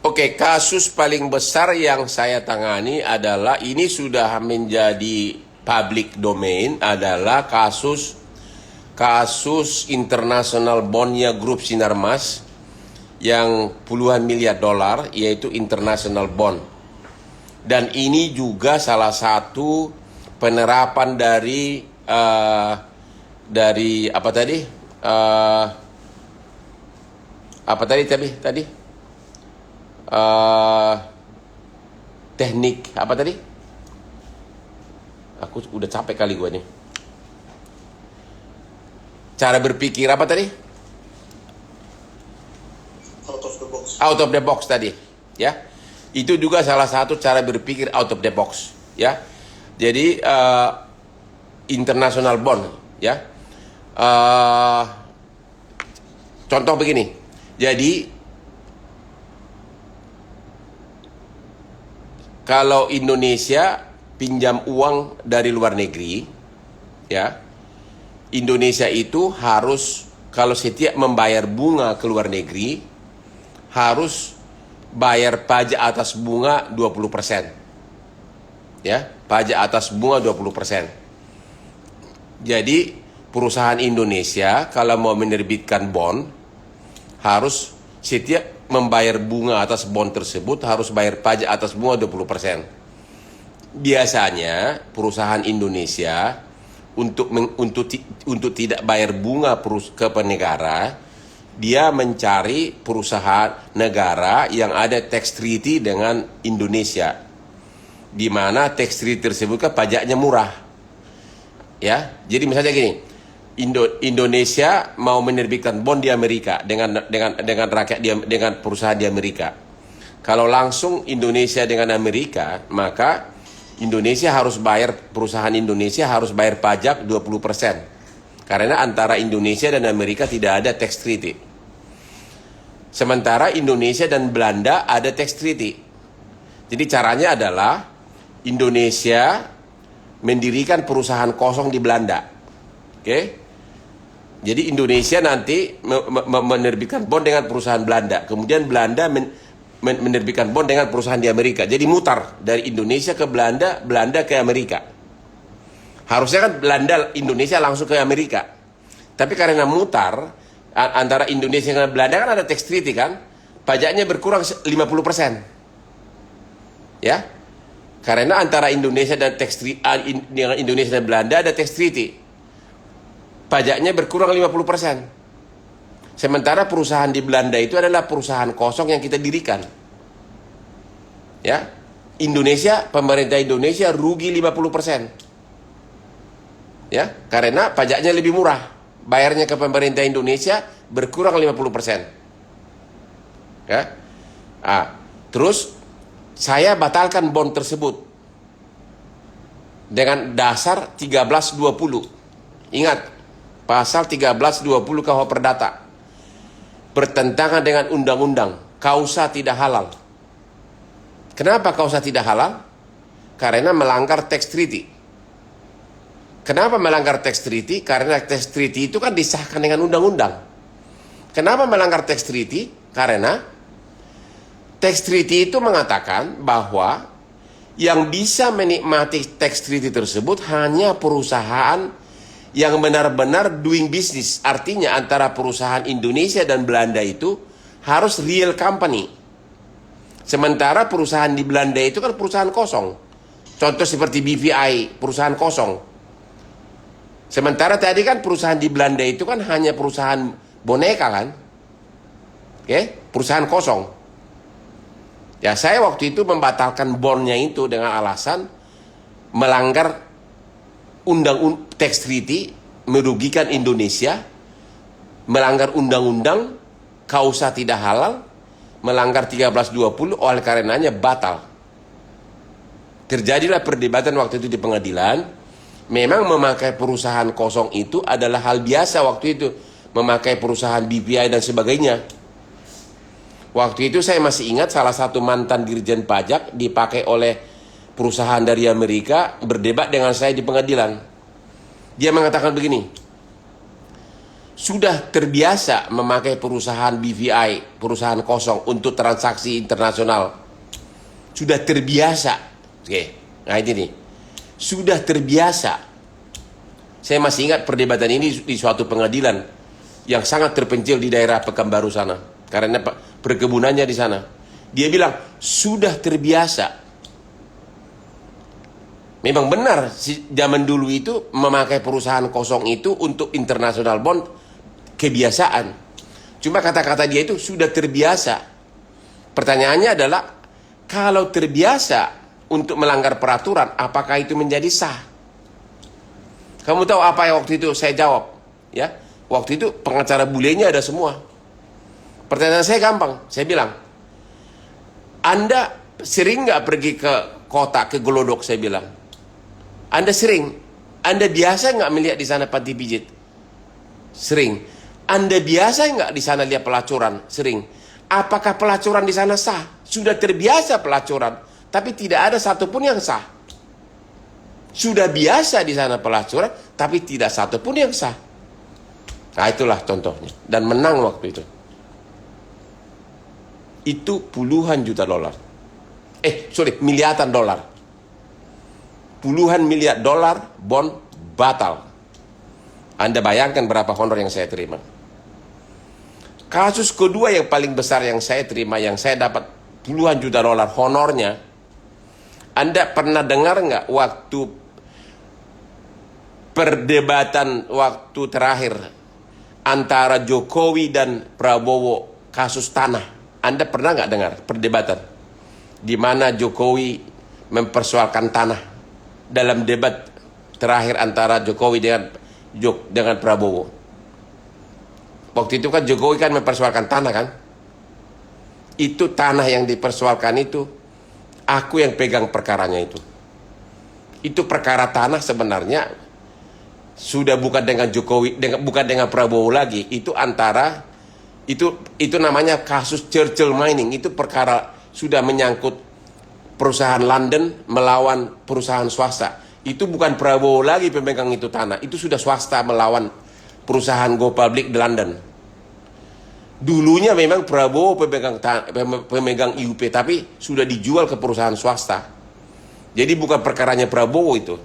Oke, kasus paling besar yang saya tangani adalah ini sudah menjadi public domain, adalah kasus internasional bondnya grup Sinarmas yang puluhan miliar dolar, yaitu international bond. Dan ini juga salah satu penerapan dari apa tadi? Apa tadi? Teknik apa tadi? Aku udah capek kali gue nih. Cara berpikir apa tadi? Out of the box tadi, ya. Itu juga salah satu cara berpikir out of the box, ya. Jadi international bond, ya. Contoh begini. Jadi kalau Indonesia pinjam uang dari luar negeri, ya, Indonesia itu harus, kalau setiap membayar bunga ke luar negeri, harus bayar pajak atas bunga 20%. Ya, pajak atas bunga 20%. Jadi, perusahaan Indonesia kalau mau menerbitkan bond, harus setiap membayar bunga atas bond tersebut harus bayar pajak atas bunga 20%. Biasanya perusahaan Indonesia untuk tidak bayar bunga ke negara, dia mencari perusahaan negara yang ada tax treaty dengan Indonesia, di mana tax treaty tersebut kan pajaknya murah. Ya, jadi misalnya gini, Indonesia mau menerbitkan bond di Amerika dengan rakyat dengan perusahaan di Amerika. Kalau langsung Indonesia dengan Amerika, maka perusahaan Indonesia harus bayar pajak 20%. Karena antara Indonesia dan Amerika tidak ada tax treaty. Sementara Indonesia dan Belanda ada tax treaty. Jadi caranya adalah Indonesia mendirikan perusahaan kosong di Belanda. Oke? Jadi Indonesia nanti menerbitkan bond dengan perusahaan Belanda. Kemudian Belanda menerbitkan bond dengan perusahaan di Amerika. Jadi mutar dari Indonesia ke Belanda, Belanda ke Amerika. Harusnya kan Indonesia langsung ke Amerika. Tapi karena mutar antara Indonesia dan Belanda kan ada tax treaty kan, pajaknya berkurang 50%. Ya. Karena antara Indonesia dan Indonesia dan Belanda ada tax treaty. Pajaknya berkurang 50%. Sementara perusahaan di Belanda itu adalah perusahaan kosong yang kita dirikan. Ya. Pemerintah Indonesia rugi 50%. Ya, karena pajaknya lebih murah. Bayarnya ke pemerintah Indonesia berkurang 50%. Ya. Terus saya batalkan bond tersebut dengan dasar 1320. Ingat, pasal 1320 KUH Perdata. Bertentangan dengan undang-undang, kausa tidak halal. Kenapa kausa tidak halal? Karena melanggar tax treaty. Kenapa melanggar tax treaty? Karena tax treaty itu kan disahkan dengan undang-undang. Kenapa melanggar tax treaty? Karena tax treaty itu mengatakan bahwa yang bisa menikmati tax treaty tersebut hanya perusahaan yang benar-benar doing business. Artinya antara perusahaan Indonesia dan Belanda itu harus real company. Sementara perusahaan di Belanda itu kan perusahaan kosong. Contoh seperti BVI, perusahaan kosong. Sementara tadi kan perusahaan di Belanda itu kan hanya perusahaan boneka kan. Oke, perusahaan kosong. Ya, saya waktu itu membatalkan bondnya itu dengan alasan melanggar undang tax treaty, merugikan Indonesia, melanggar undang-undang, kausa tidak halal, melanggar 1320, oleh karenanya batal. Terjadilah perdebatan waktu itu di pengadilan. Memang memakai perusahaan kosong itu adalah hal biasa waktu itu, memakai perusahaan BPI dan sebagainya. Waktu itu saya masih ingat salah satu mantan dirjen pajak dipakai oleh perusahaan dari Amerika berdebat dengan saya di pengadilan. Dia mengatakan begini, sudah terbiasa memakai perusahaan BVI, perusahaan kosong untuk transaksi internasional. Sudah terbiasa. Oke, nah ini nih. Sudah terbiasa. Saya masih ingat perdebatan ini di suatu pengadilan yang sangat terpencil di daerah Pekanbaru sana. Karena perkebunannya di sana. Dia bilang, sudah terbiasa. Memang benar, zaman dulu itu memakai perusahaan kosong itu untuk international bond kebiasaan. Cuma kata-kata dia itu sudah terbiasa. Pertanyaannya adalah, kalau terbiasa untuk melanggar peraturan, apakah itu menjadi sah? Kamu tahu apa yang waktu itu saya jawab? Ya, waktu itu pengacara bulenya ada semua. Pertanyaan saya gampang, saya bilang, Anda sering nggak pergi ke kota, ke Glodok? Saya bilang, Anda sering. Anda biasa nggak melihat di sana panti pijit? Sering. Anda biasa nggak di sana lihat pelacuran? Sering. Apakah pelacuran di sana sah? Sudah terbiasa pelacuran, tapi tidak ada satupun yang sah. Sudah biasa di sana pelacuran, tapi tidak satupun yang sah. Nah, itulah contohnya. Dan menang waktu itu. Itu puluhan juta dolar. Miliaran dolar. Puluhan miliar dolar bond batal. Anda bayangkan berapa honor yang saya terima. Kasus kedua yang paling besar yang saya terima, yang saya dapat puluhan juta dolar honornya, Anda pernah dengar nggak waktu perdebatan waktu terakhir antara Jokowi dan Prabowo kasus tanah? Anda pernah nggak dengar perdebatan di mana Jokowi mempersoalkan tanah dalam debat terakhir antara Jokowi dengan Prabowo? Waktu itu kan Jokowi kan mempersoalkan tanah kan? Itu tanah yang dipersoalkan itu, aku yang pegang perkaranya itu. Itu perkara tanah sebenarnya sudah bukan dengan Jokowi, bukan dengan Prabowo lagi. Itu antara itu namanya kasus Churchill Mining. Itu perkara sudah menyangkut perusahaan London melawan perusahaan swasta. Itu bukan Prabowo lagi pemegang itu tanah. Itu sudah swasta melawan perusahaan Go Public di London. Dulunya memang Prabowo pemegang IUP, tapi sudah dijual ke perusahaan swasta. Jadi bukan perkaranya Prabowo itu.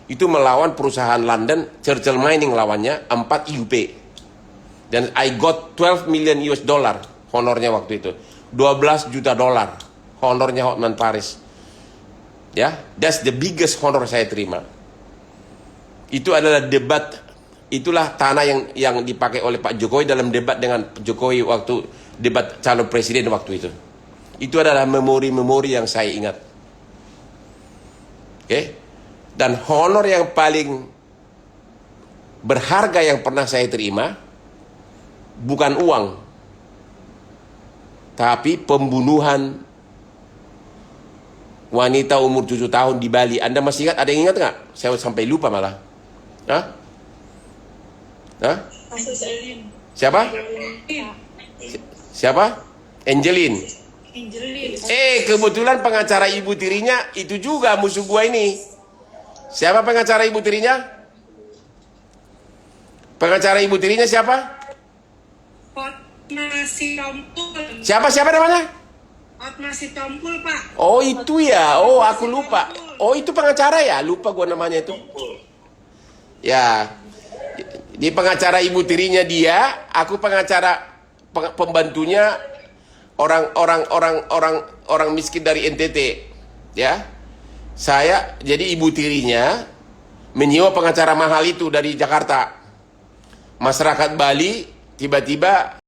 Itu melawan perusahaan London, Churchill Mining lawannya 4 IUP. Dan I got 12 million US dollar honornya waktu itu. 12 juta dolar honornya Hotman Paris. Ya, that's the biggest honor saya terima. Itu adalah debat, itulah tanah yang dipakai oleh Pak Jokowi dalam debat dengan Jokowi waktu debat calon presiden waktu itu. Itu adalah memori-memori yang saya ingat. Oke? Dan honor yang paling berharga yang pernah saya terima bukan uang, tapi pembunuhan wanita umur 7 tahun di Bali. Anda masih ingat? Ada yang ingat nggak? Saya sampai lupa malah. Hah? Siapa? Siapa? Angelin. Kebetulan pengacara ibu tirinya itu juga musuh gua ini. Siapa pengacara ibu tirinya? Pengacara ibu tirinya siapa? Hotma Sitompul. Siapa namanya? Hotma Sitompul, Pak. Oh itu ya. Oh aku lupa. Oh itu pengacara ya. Lupa gua namanya itu. Ya. Di pengacara ibu tirinya dia, aku pengacara pembantunya orang miskin dari NTT, ya. jadi ibu tirinya menyewa pengacara mahal itu dari Jakarta. Masyarakat Bali tiba-tiba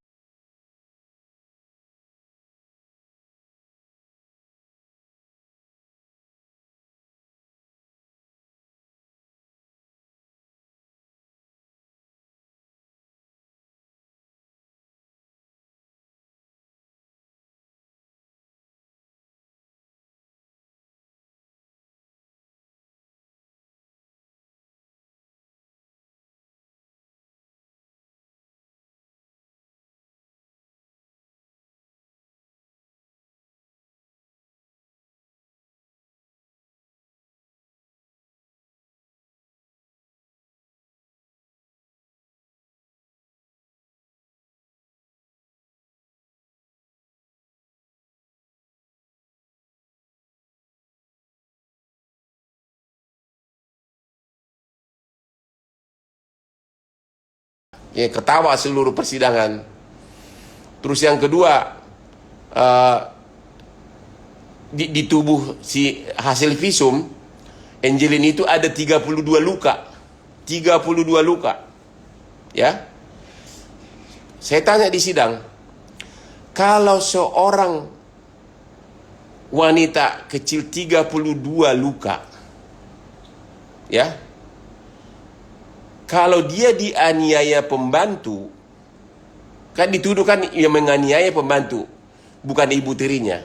ya ketawa seluruh persidangan. Terus yang kedua, di tubuh si hasil visum Angelin itu ada 32 luka. 32 luka. Ya. Saya tanya di sidang, kalau seorang wanita kecil 32 luka, ya, kalau dia dianiaya pembantu, kan dituduhkan yang menganiaya pembantu, bukan ibu tirinya.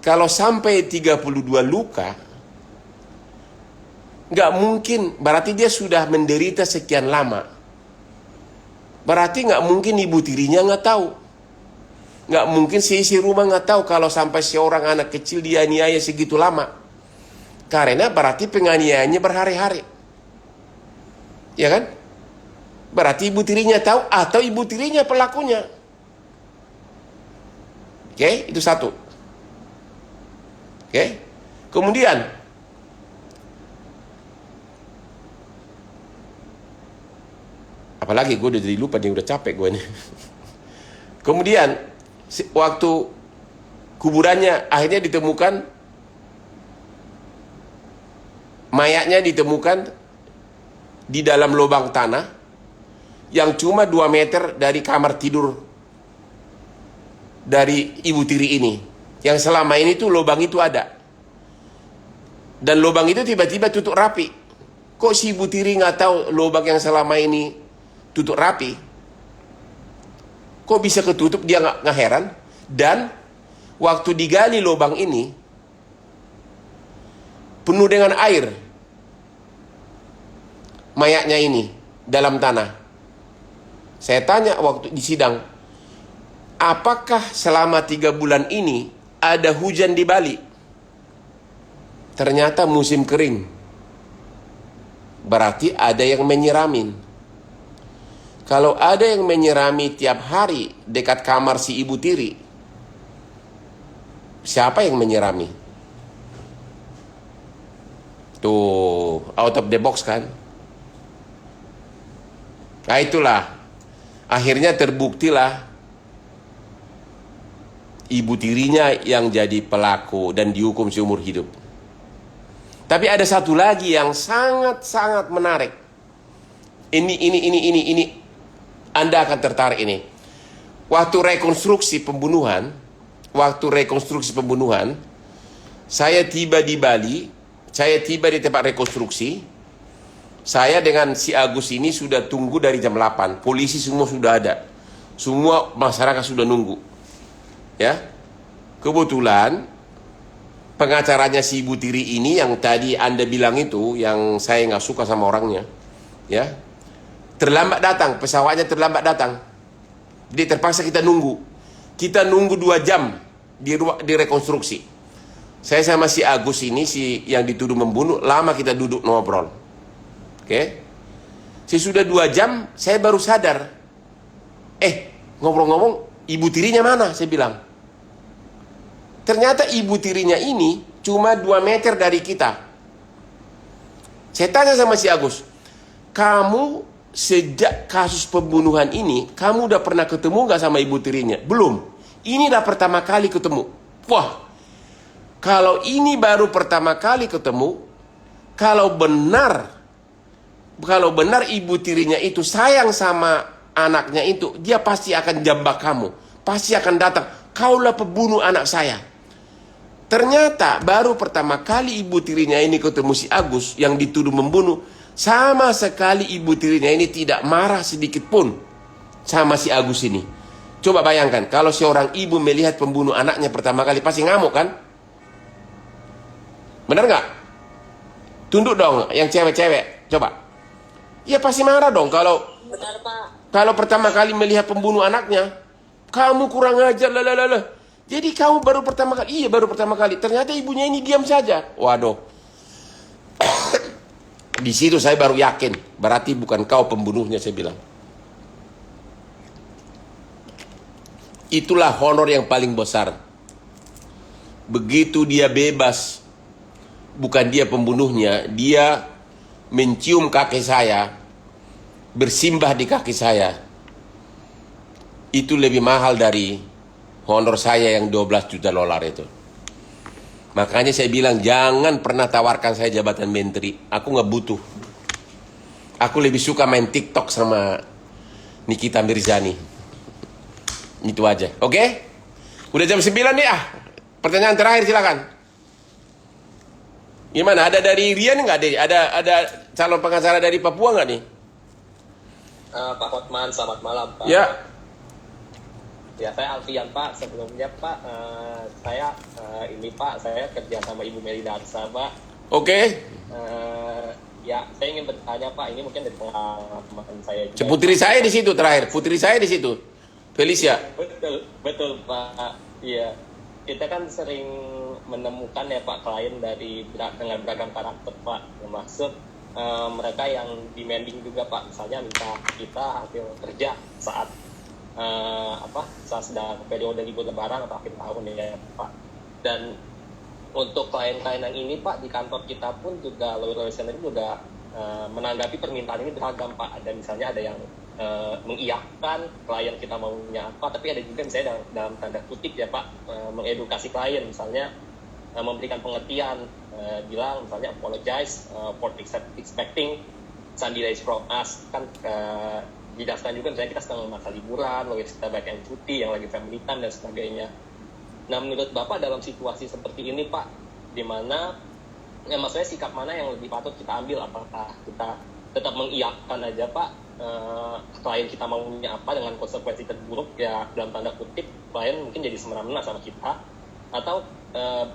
Kalau sampai 32 luka, nggak mungkin, berarti dia sudah menderita sekian lama. Berarti nggak mungkin ibu tirinya nggak tahu. Nggak mungkin seisi rumah nggak tahu kalau sampai seorang anak kecil dianiaya segitu lama. Karena berarti penganiayaannya berhari-hari. Ya kan? Berarti ibu tirinya tahu atau ibu tirinya pelakunya. Oke, itu satu. Oke. Kemudian apalagi gue udah jadi lupa nih, udah capek gue nih. Kemudian waktu kuburannya akhirnya ditemukan, mayatnya ditemukan di dalam lubang tanah yang cuma 2 meter dari kamar tidur dari ibu tiri ini. Yang selama ini tuh lubang itu ada. Dan lubang itu tiba-tiba tutup rapi. Kok si ibu tiri nggak tahu lubang yang selama ini tutup rapi? Kok bisa ketutup? Dia nggak heran. Dan waktu digali lubang ini penuh dengan air mayatnya ini dalam tanah. Saya tanya waktu di sidang, apakah selama 3 bulan ini ada hujan di Bali? Ternyata musim kering. Berarti ada yang menyiramin. Kalau ada yang menyirami tiap hari dekat kamar si ibu tiri, siapa yang menyirami? Tuh, out of the box kan? Nah itulah, akhirnya terbuktilah ibu tirinya yang jadi pelaku dan dihukum seumur hidup. Tapi ada satu lagi yang sangat-sangat menarik. Ini. Anda akan tertarik ini. Waktu rekonstruksi pembunuhan, saya tiba di Bali, saya tiba di tempat rekonstruksi. Saya dengan si Agus ini sudah tunggu dari jam 8. Polisi semua sudah ada. Semua masyarakat sudah nunggu. Ya. Kebetulan pengacaranya si ibu tiri ini yang tadi Anda bilang itu, yang saya nggak suka sama orangnya, ya, terlambat datang, pesawatnya terlambat datang. Jadi terpaksa kita nunggu. Kita nunggu 2 jam di rekonstruksi. Saya sama si Agus ini, si yang dituduh membunuh, lama kita duduk ngobrol. Oke. Sesudah 2 jam, saya baru sadar. Ngomong-ngomong, ibu tirinya mana? Saya bilang. Ternyata ibu tirinya ini cuma 2 meter dari kita. Saya tanya sama si Agus, kamu sejak kasus pembunuhan ini, kamu udah pernah ketemu gak sama ibu tirinya? Belum. Ini udah pertama kali ketemu. Wah, Kalau ini baru pertama kali ketemu, kalau benar ibu tirinya itu sayang sama anaknya itu, dia pasti akan jambak kamu. Pasti akan datang, kaulah pembunuh anak saya. Ternyata baru pertama kali ibu tirinya ini ketemu si Agus yang dituduh membunuh. Sama sekali ibu tirinya ini tidak marah sedikit pun sama si Agus ini. Coba bayangkan, kalau seorang ibu melihat pembunuh anaknya pertama kali, pasti ngamuk kan? Benar nggak? Tunduk dong yang cewek-cewek, coba. Ya pasti marah dong kalau Benar, Pak. kalau pertama kali melihat pembunuh anaknya. Kamu kurang ajar, lalalala. Jadi kamu baru pertama kali, iya baru pertama kali. Ternyata ibunya ini diam saja. Waduh. Di situ saya baru yakin, berarti bukan kau pembunuhnya, saya bilang. Itulah honor yang paling besar. Begitu dia bebas, bukan dia pembunuhnya, dia mencium kaki saya, bersimbah di kaki saya. Itu lebih mahal dari honor saya yang 12 juta dolar itu. Makanya saya bilang jangan pernah tawarkan saya jabatan menteri. Aku nggak butuh. Aku lebih suka main TikTok sama Nikita Mirzani. Itu aja. Oke? Udah jam 9 nih ah. Pertanyaan terakhir silakan. Gimana? Ada dari Rian nggak? Ada calon pengacara dari Papua nggak nih? Pak Hotman, selamat malam Pak. Ya. Ya, saya Alfian Pak. Sebelumnya Pak, saya ini Pak, saya kerja sama Ibu Meli Darsa Pak. Oke. Ya, saya ingin bertanya Pak, ini mungkin dari pengalaman saya juga. Putri saya di situ terakhir. Putri saya di situ. Felicia. Betul Pak. Iya. Kita kan sering menemukan ya Pak klien dengan beragam karakter Pak. Maksud mereka yang demanding juga Pak. Misalnya minta kita hasil kerja saat saat sedang periode libur lebaran atau akhir tahun ya Pak. Dan untuk klien-klien yang ini Pak, di kantor kita pun juga lawyer sendiri juga menanggapi permintaan ini beragam Pak. Ada misalnya ada yang mengiyakan klien kita maunya apa, tapi ada juga misalnya dalam tanda kutip ya Pak, mengedukasi klien misalnya memberikan pengertian, bilang misalnya apologize for expecting some delays from us, kan dijelaskan juga misalnya kita sedang masa liburan, lalu kita banyak yang cuti, yang lagi family time dan sebagainya. Nah menurut Bapak dalam situasi seperti ini Pak, di mana maksudnya sikap mana yang lebih patut kita ambil? Apakah kita tetap mengiyakan aja Pak, klien kita maunya apa dengan konsekuensi terburuk ya dalam tanda kutip klien mungkin jadi semena-mena sama kita, atau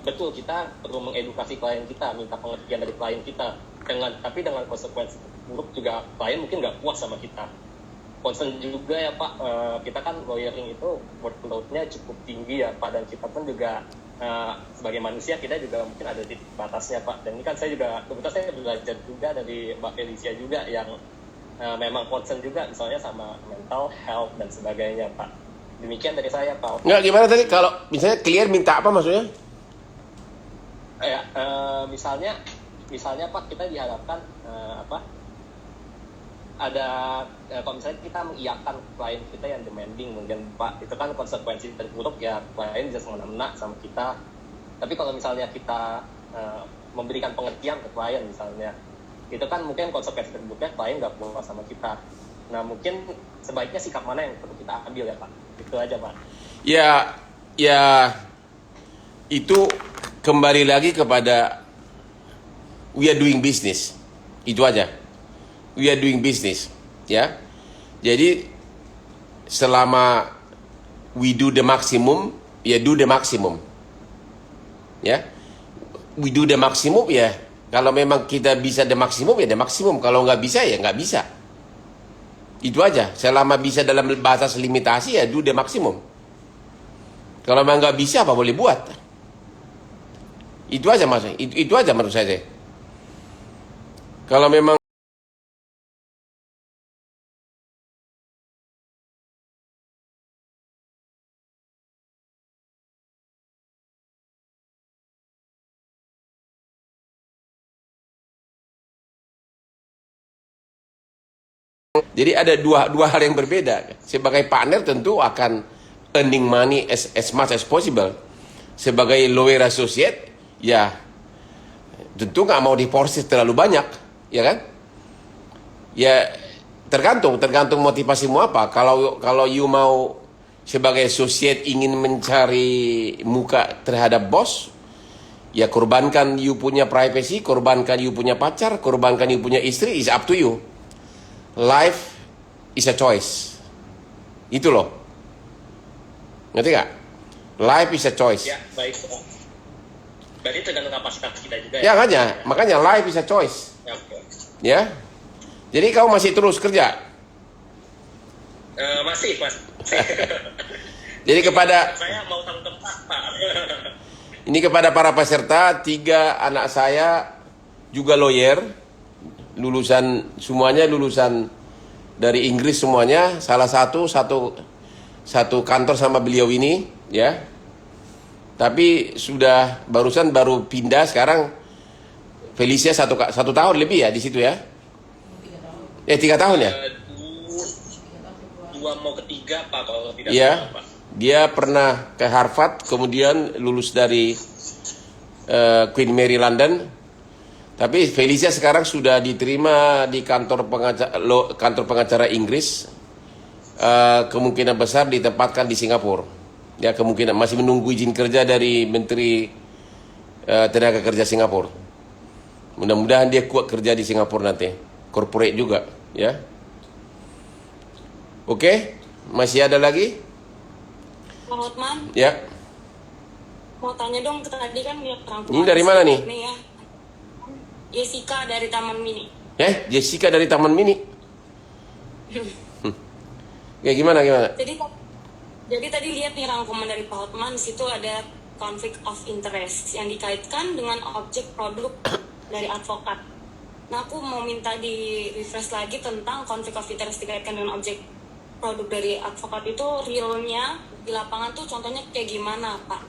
betul kita perlu mengedukasi klien kita, minta pengertian dari klien kita, tapi dengan konsekuensi terburuk juga klien mungkin nggak puas sama kita. Concern juga ya Pak, kita kan lawyering itu workload-nya cukup tinggi ya Pak, dan kita pun juga sebagai manusia kita juga mungkin ada titik batasnya Pak. Dan ini kan saya juga, kebetulan saya belajar juga dari Mbak Felicia juga yang memang concern juga misalnya sama mental health dan sebagainya Pak. Demikian dari saya Pak. Nggak, gimana tadi kalau misalnya klien minta apa maksudnya? Misalnya Pak, kita diharapkan ada kalau misalnya kita mengiyakan klien kita yang demanding mungkin Pak, itu kan konsekuensi terburuk ya klien bisa semena-mena sama kita. Tapi kalau misalnya kita memberikan pengertian ke klien misalnya, itu kan mungkin konsekuensi terburuknya klien nggak puas sama kita. Nah mungkin sebaiknya sikap mana yang perlu kita ambil ya Pak? Itu aja Pak. Ya itu kembali lagi kepada we are doing business. Itu aja. We are doing business, ya. Jadi selama we do the maximum, ya do the maximum, ya. We do the maximum, ya. Kalau memang kita bisa the maximum, ya the maximum. Kalau nggak bisa, ya nggak bisa. Itu aja. Selama bisa dalam batas limitasi, ya do the maximum. Kalau memang nggak bisa, apa boleh buat? Itu aja mas. Itu aja menurut saya. Kalau memang jadi ada dua hal yang berbeda. Sebagai partner tentu akan earning money as much as possible. Sebagai lawyer associate, ya tentu nggak mau diporsir terlalu banyak, ya kan? Ya tergantung motivasimu apa. Kalau you mau sebagai associate ingin mencari muka terhadap bos, ya korbankan you punya privacy, korbankan you punya pacar, korbankan you punya istri, is up to you. Life is a choice. Itu loh. Ngerti gak? Life is a choice. Ya, baik. Berarti tergantung kapasitas kita juga Ya makanya life is a choice. Ya, oke. Ya. Jadi kamu masih terus kerja. Masih. Jadi kepada Saya mau tahu tempat, Pak. ini kepada para peserta, 3 anak saya juga lawyer, semuanya lulusan dari Inggris semuanya. Salah satu kantor sama beliau ini, ya. Tapi baru pindah sekarang. Felicia 1 tahun lebih ya di situ ya. 3 tahun ya. 2 mau ketiga Pak kalau tidak Iya. salah, Pak. Dia pernah ke Harvard, kemudian lulus dari Queen Mary London. Tapi Felicia sekarang sudah diterima di kantor pengacara Inggris. Kemungkinan besar ditempatkan di Singapura. Ya, kemungkinan masih menunggu izin kerja dari Menteri Tenaga Kerja Singapura. Mudah-mudahan dia kuat kerja di Singapura nanti. Corporate juga, ya. Oke, masih ada lagi? Pak Hotman, Ya. mau tanya dong, tadi kan lihat rangkuman. Ini dari mana nih? Nih ya. Jessica dari Taman Mini. Jessica dari Taman Mini. Kayak gimana? Jadi tadi lihat nih rangkuman dari Pak Hotman, di situ ada conflict of interest yang dikaitkan dengan objek produk dari advokat. Nah, aku mau minta di refresh lagi tentang conflict of interest dikaitkan dengan objek produk dari advokat itu realnya di lapangan tuh contohnya kayak gimana, Pak?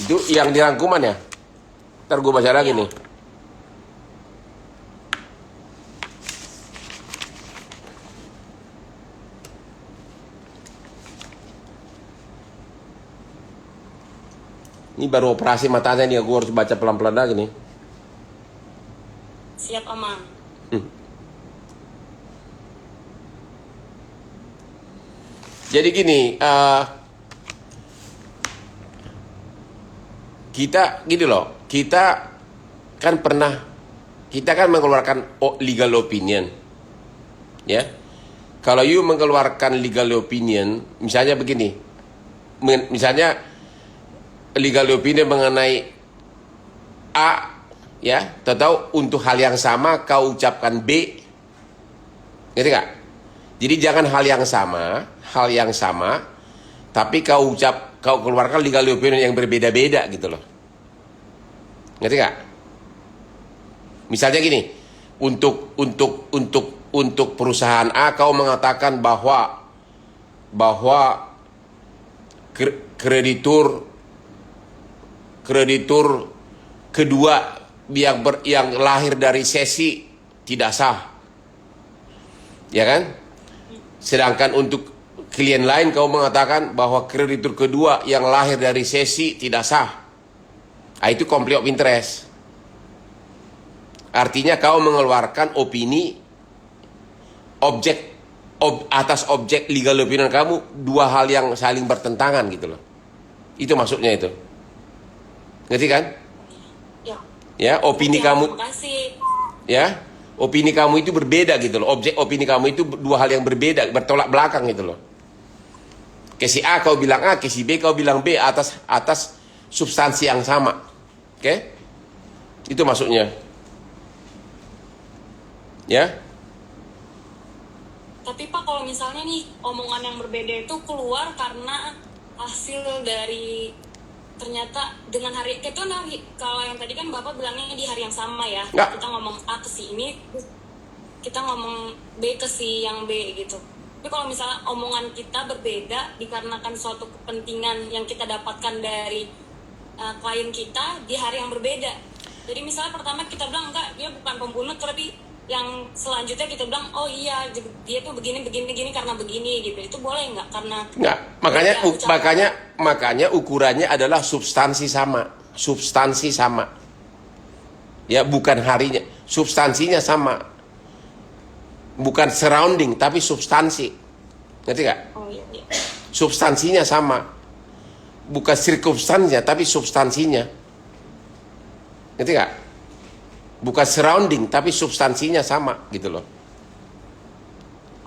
Itu yang dirangkuman ya? Ntar gue baca lagi nih. Ini baru operasi matanya nih, gue harus baca pelan-pelan lagi nih. Siap, Amang. Jadi gini, kita kan mengeluarkan legal opinion, ya. Kalau you mengeluarkan legal opinion, misalnya begini, misalnya legal opinion mengenai A, ya, tahu untuk hal yang sama kau ucapkan B, ngerti gak? Jadi jangan hal yang sama, tapi kau keluarkan legal opinion yang berbeda-beda gitu loh. Ngerti gak? Misalnya gini, untuk perusahaan A kau mengatakan bahwa kreditur kedua yang lahir dari sesi tidak sah, ya kan? Sedangkan untuk klien lain kau mengatakan bahwa kreditur kedua yang lahir dari sesi tidak sah. Itu conflict of interest. Artinya kau mengeluarkan opini atas objek legal opinion kamu, 2 hal yang saling bertentangan gitu loh. Itu maksudnya itu. Ngerti kan? Ya, opini kamu. Makasih. Ya, opini kamu itu berbeda gitu loh. Objek opini kamu itu 2 hal yang berbeda, bertolak belakang gitu loh. Ke si A kau bilang A, ke si B kau bilang B atas substansi yang sama. Oke? Itu maksudnya. Ya. Tapi Pak, kalau misalnya nih omongan yang berbeda itu keluar karena hasil dari ternyata dengan hari itu kalau yang tadi kan Bapak bilangnya di hari yang sama ya. Nggak. Kita ngomong A ke si ini, kita ngomong B ke si yang B gitu. Tapi kalau misalnya omongan kita berbeda dikarenakan suatu kepentingan yang kita dapatkan dari klien kita di hari yang berbeda. Jadi misalnya pertama kita bilang enggak, dia bukan pembunuh, tapi yang selanjutnya kita bilang oh iya dia tuh begini karena begini gitu. Itu boleh nggak? Karena Enggak, makanya ukurannya adalah substansi sama. substansi sama. Ya, bukan harinya, substansinya sama. Bukan surrounding, tapi substansi. Ngerti gak? Oh iya, iya. Substansinya sama. Bukan circumstance-nya, tapi substansinya. Ngerti gak? Bukan surrounding, tapi substansinya sama, gitu loh.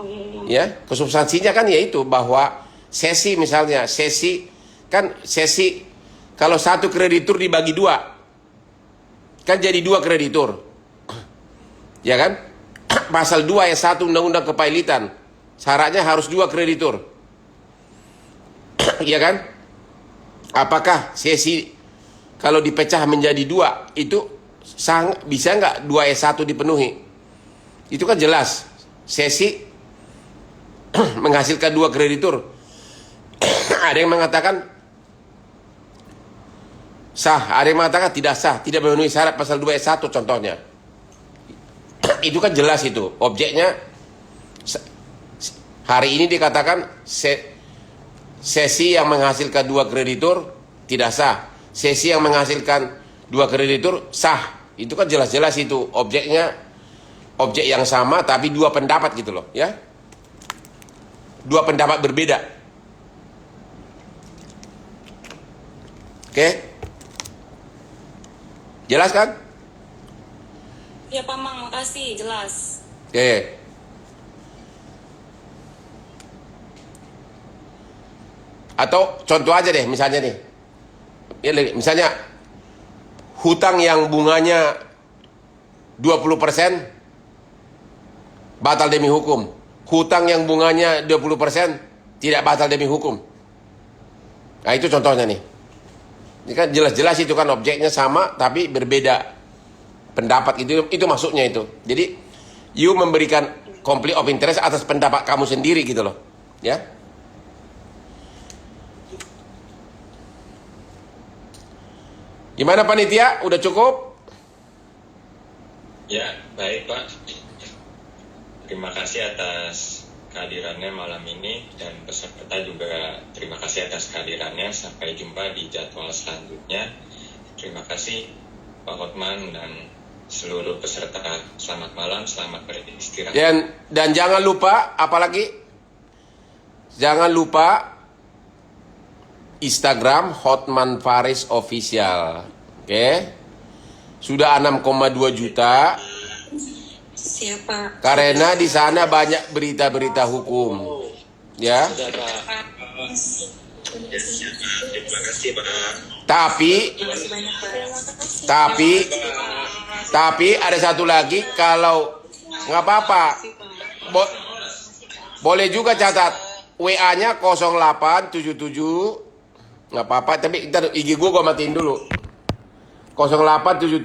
Oh iya, iya. Ya, kesubstansinya kan yaitu bahwa sesi misalnya, sesi kalau satu kreditur dibagi dua, kan jadi dua kreditur. Ya kan? Pasal 2 ayat 1 Undang-Undang Kepailitan, syaratnya harus dua kreditur. Ya kan? Apakah sesi kalau dipecah menjadi dua itu bisa nggak 2 ayat 1 dipenuhi? Itu kan jelas. Sesi menghasilkan dua kreditur. Ada yang mengatakan sah, ada yang mengatakan tidak sah, tidak memenuhi syarat pasal 2 ayat 1 contohnya. Itu kan jelas itu. Objeknya hari ini dikatakan sesi yang menghasilkan dua kreditur tidak sah. Sesi yang menghasilkan dua kreditur sah. Itu kan jelas-jelas itu. Objeknya objek yang sama tapi dua pendapat gitu loh, ya. Dua pendapat berbeda. Oke? Jelas kan? Ya Pak Mang, makasih, jelas. Oke. Atau contoh aja deh, misalnya nih. Ya, misalnya hutang yang bunganya 20% batal demi hukum. Hutang yang bunganya 20% tidak batal demi hukum. Nah, itu contohnya nih. Ini kan jelas-jelas itu kan objeknya sama tapi berbeda pendapat, itu maksudnya itu. Jadi you memberikan conflict of interest atas pendapat kamu sendiri gitu loh, ya. Gimana panitia? Udah cukup? Ya, baik Pak. Terima kasih atas kehadirannya malam ini dan peserta juga terima kasih atas kehadirannya. Sampai jumpa di jadwal selanjutnya. Terima kasih Pak Hotman dan seluruh peserta. Selamat malam, selamat beristirahat. Dan jangan lupa, apalagi jangan lupa Instagram Hotman Faris Official. Oke. Sudah 6,2 juta. Siapa? Karena di sana banyak berita-berita hukum. Ya. Terima kasih Pak. Tapi ada satu lagi, kalau nggak apa-apa, boleh juga catat WA-nya 0877, nggak apa-apa. Tapi ntar IG gue matiin dulu. 0877,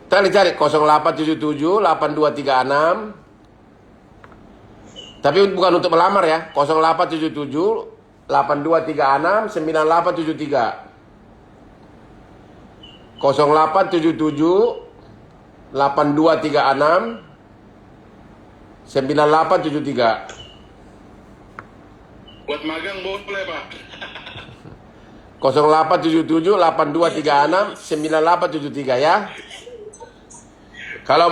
cari 0877 8236. Tapi bukan untuk melamar ya. 0877 8236 9873. 0877 8236 9873. Buat magang boleh Pak. 0877 8236 9873 ya. Kalau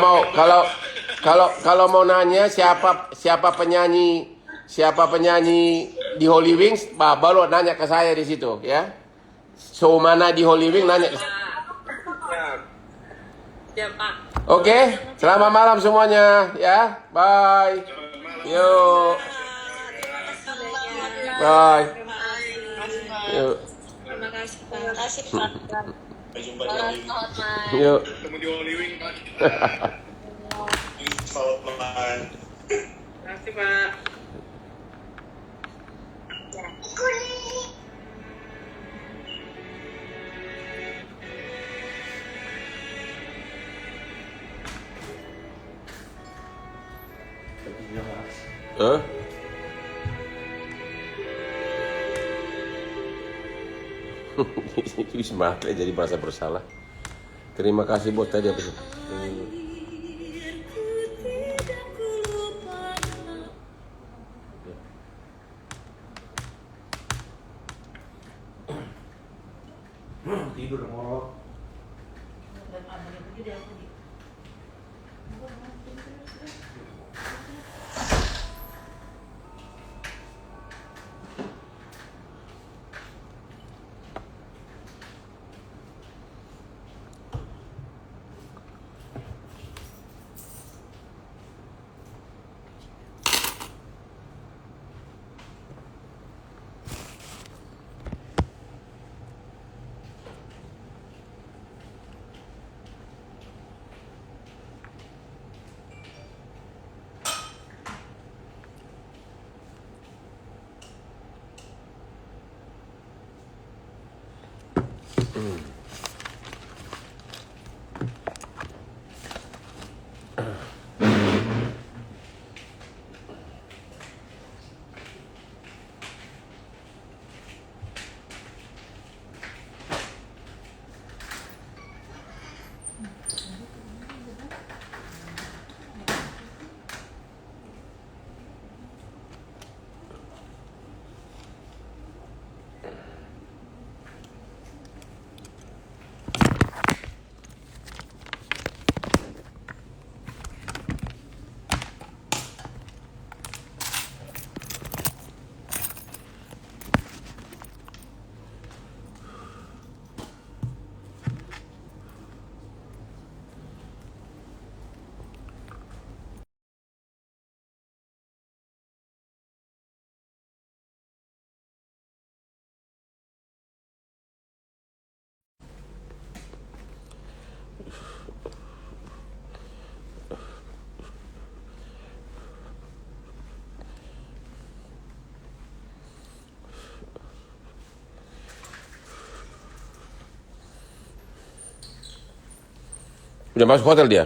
mau nanya siapa penyanyi di Holy Wings, baru nanya ke saya di situ ya. Show mana di Holy Wings nanya. Ya Pak. Oke, selamat malam semuanya ya. Bye. Yuk. Bye. Yuk. Terima kasih Pak. Terima kasih Pak. Sampai jumpa di Holy Wing. Yuk. Ketemu di Holy Wing Pak. Selamat malam. Terima kasih Pak. Wisma jadi merasa bersalah. Terima kasih bos tadi apa sih? Udah masuk hotel dia?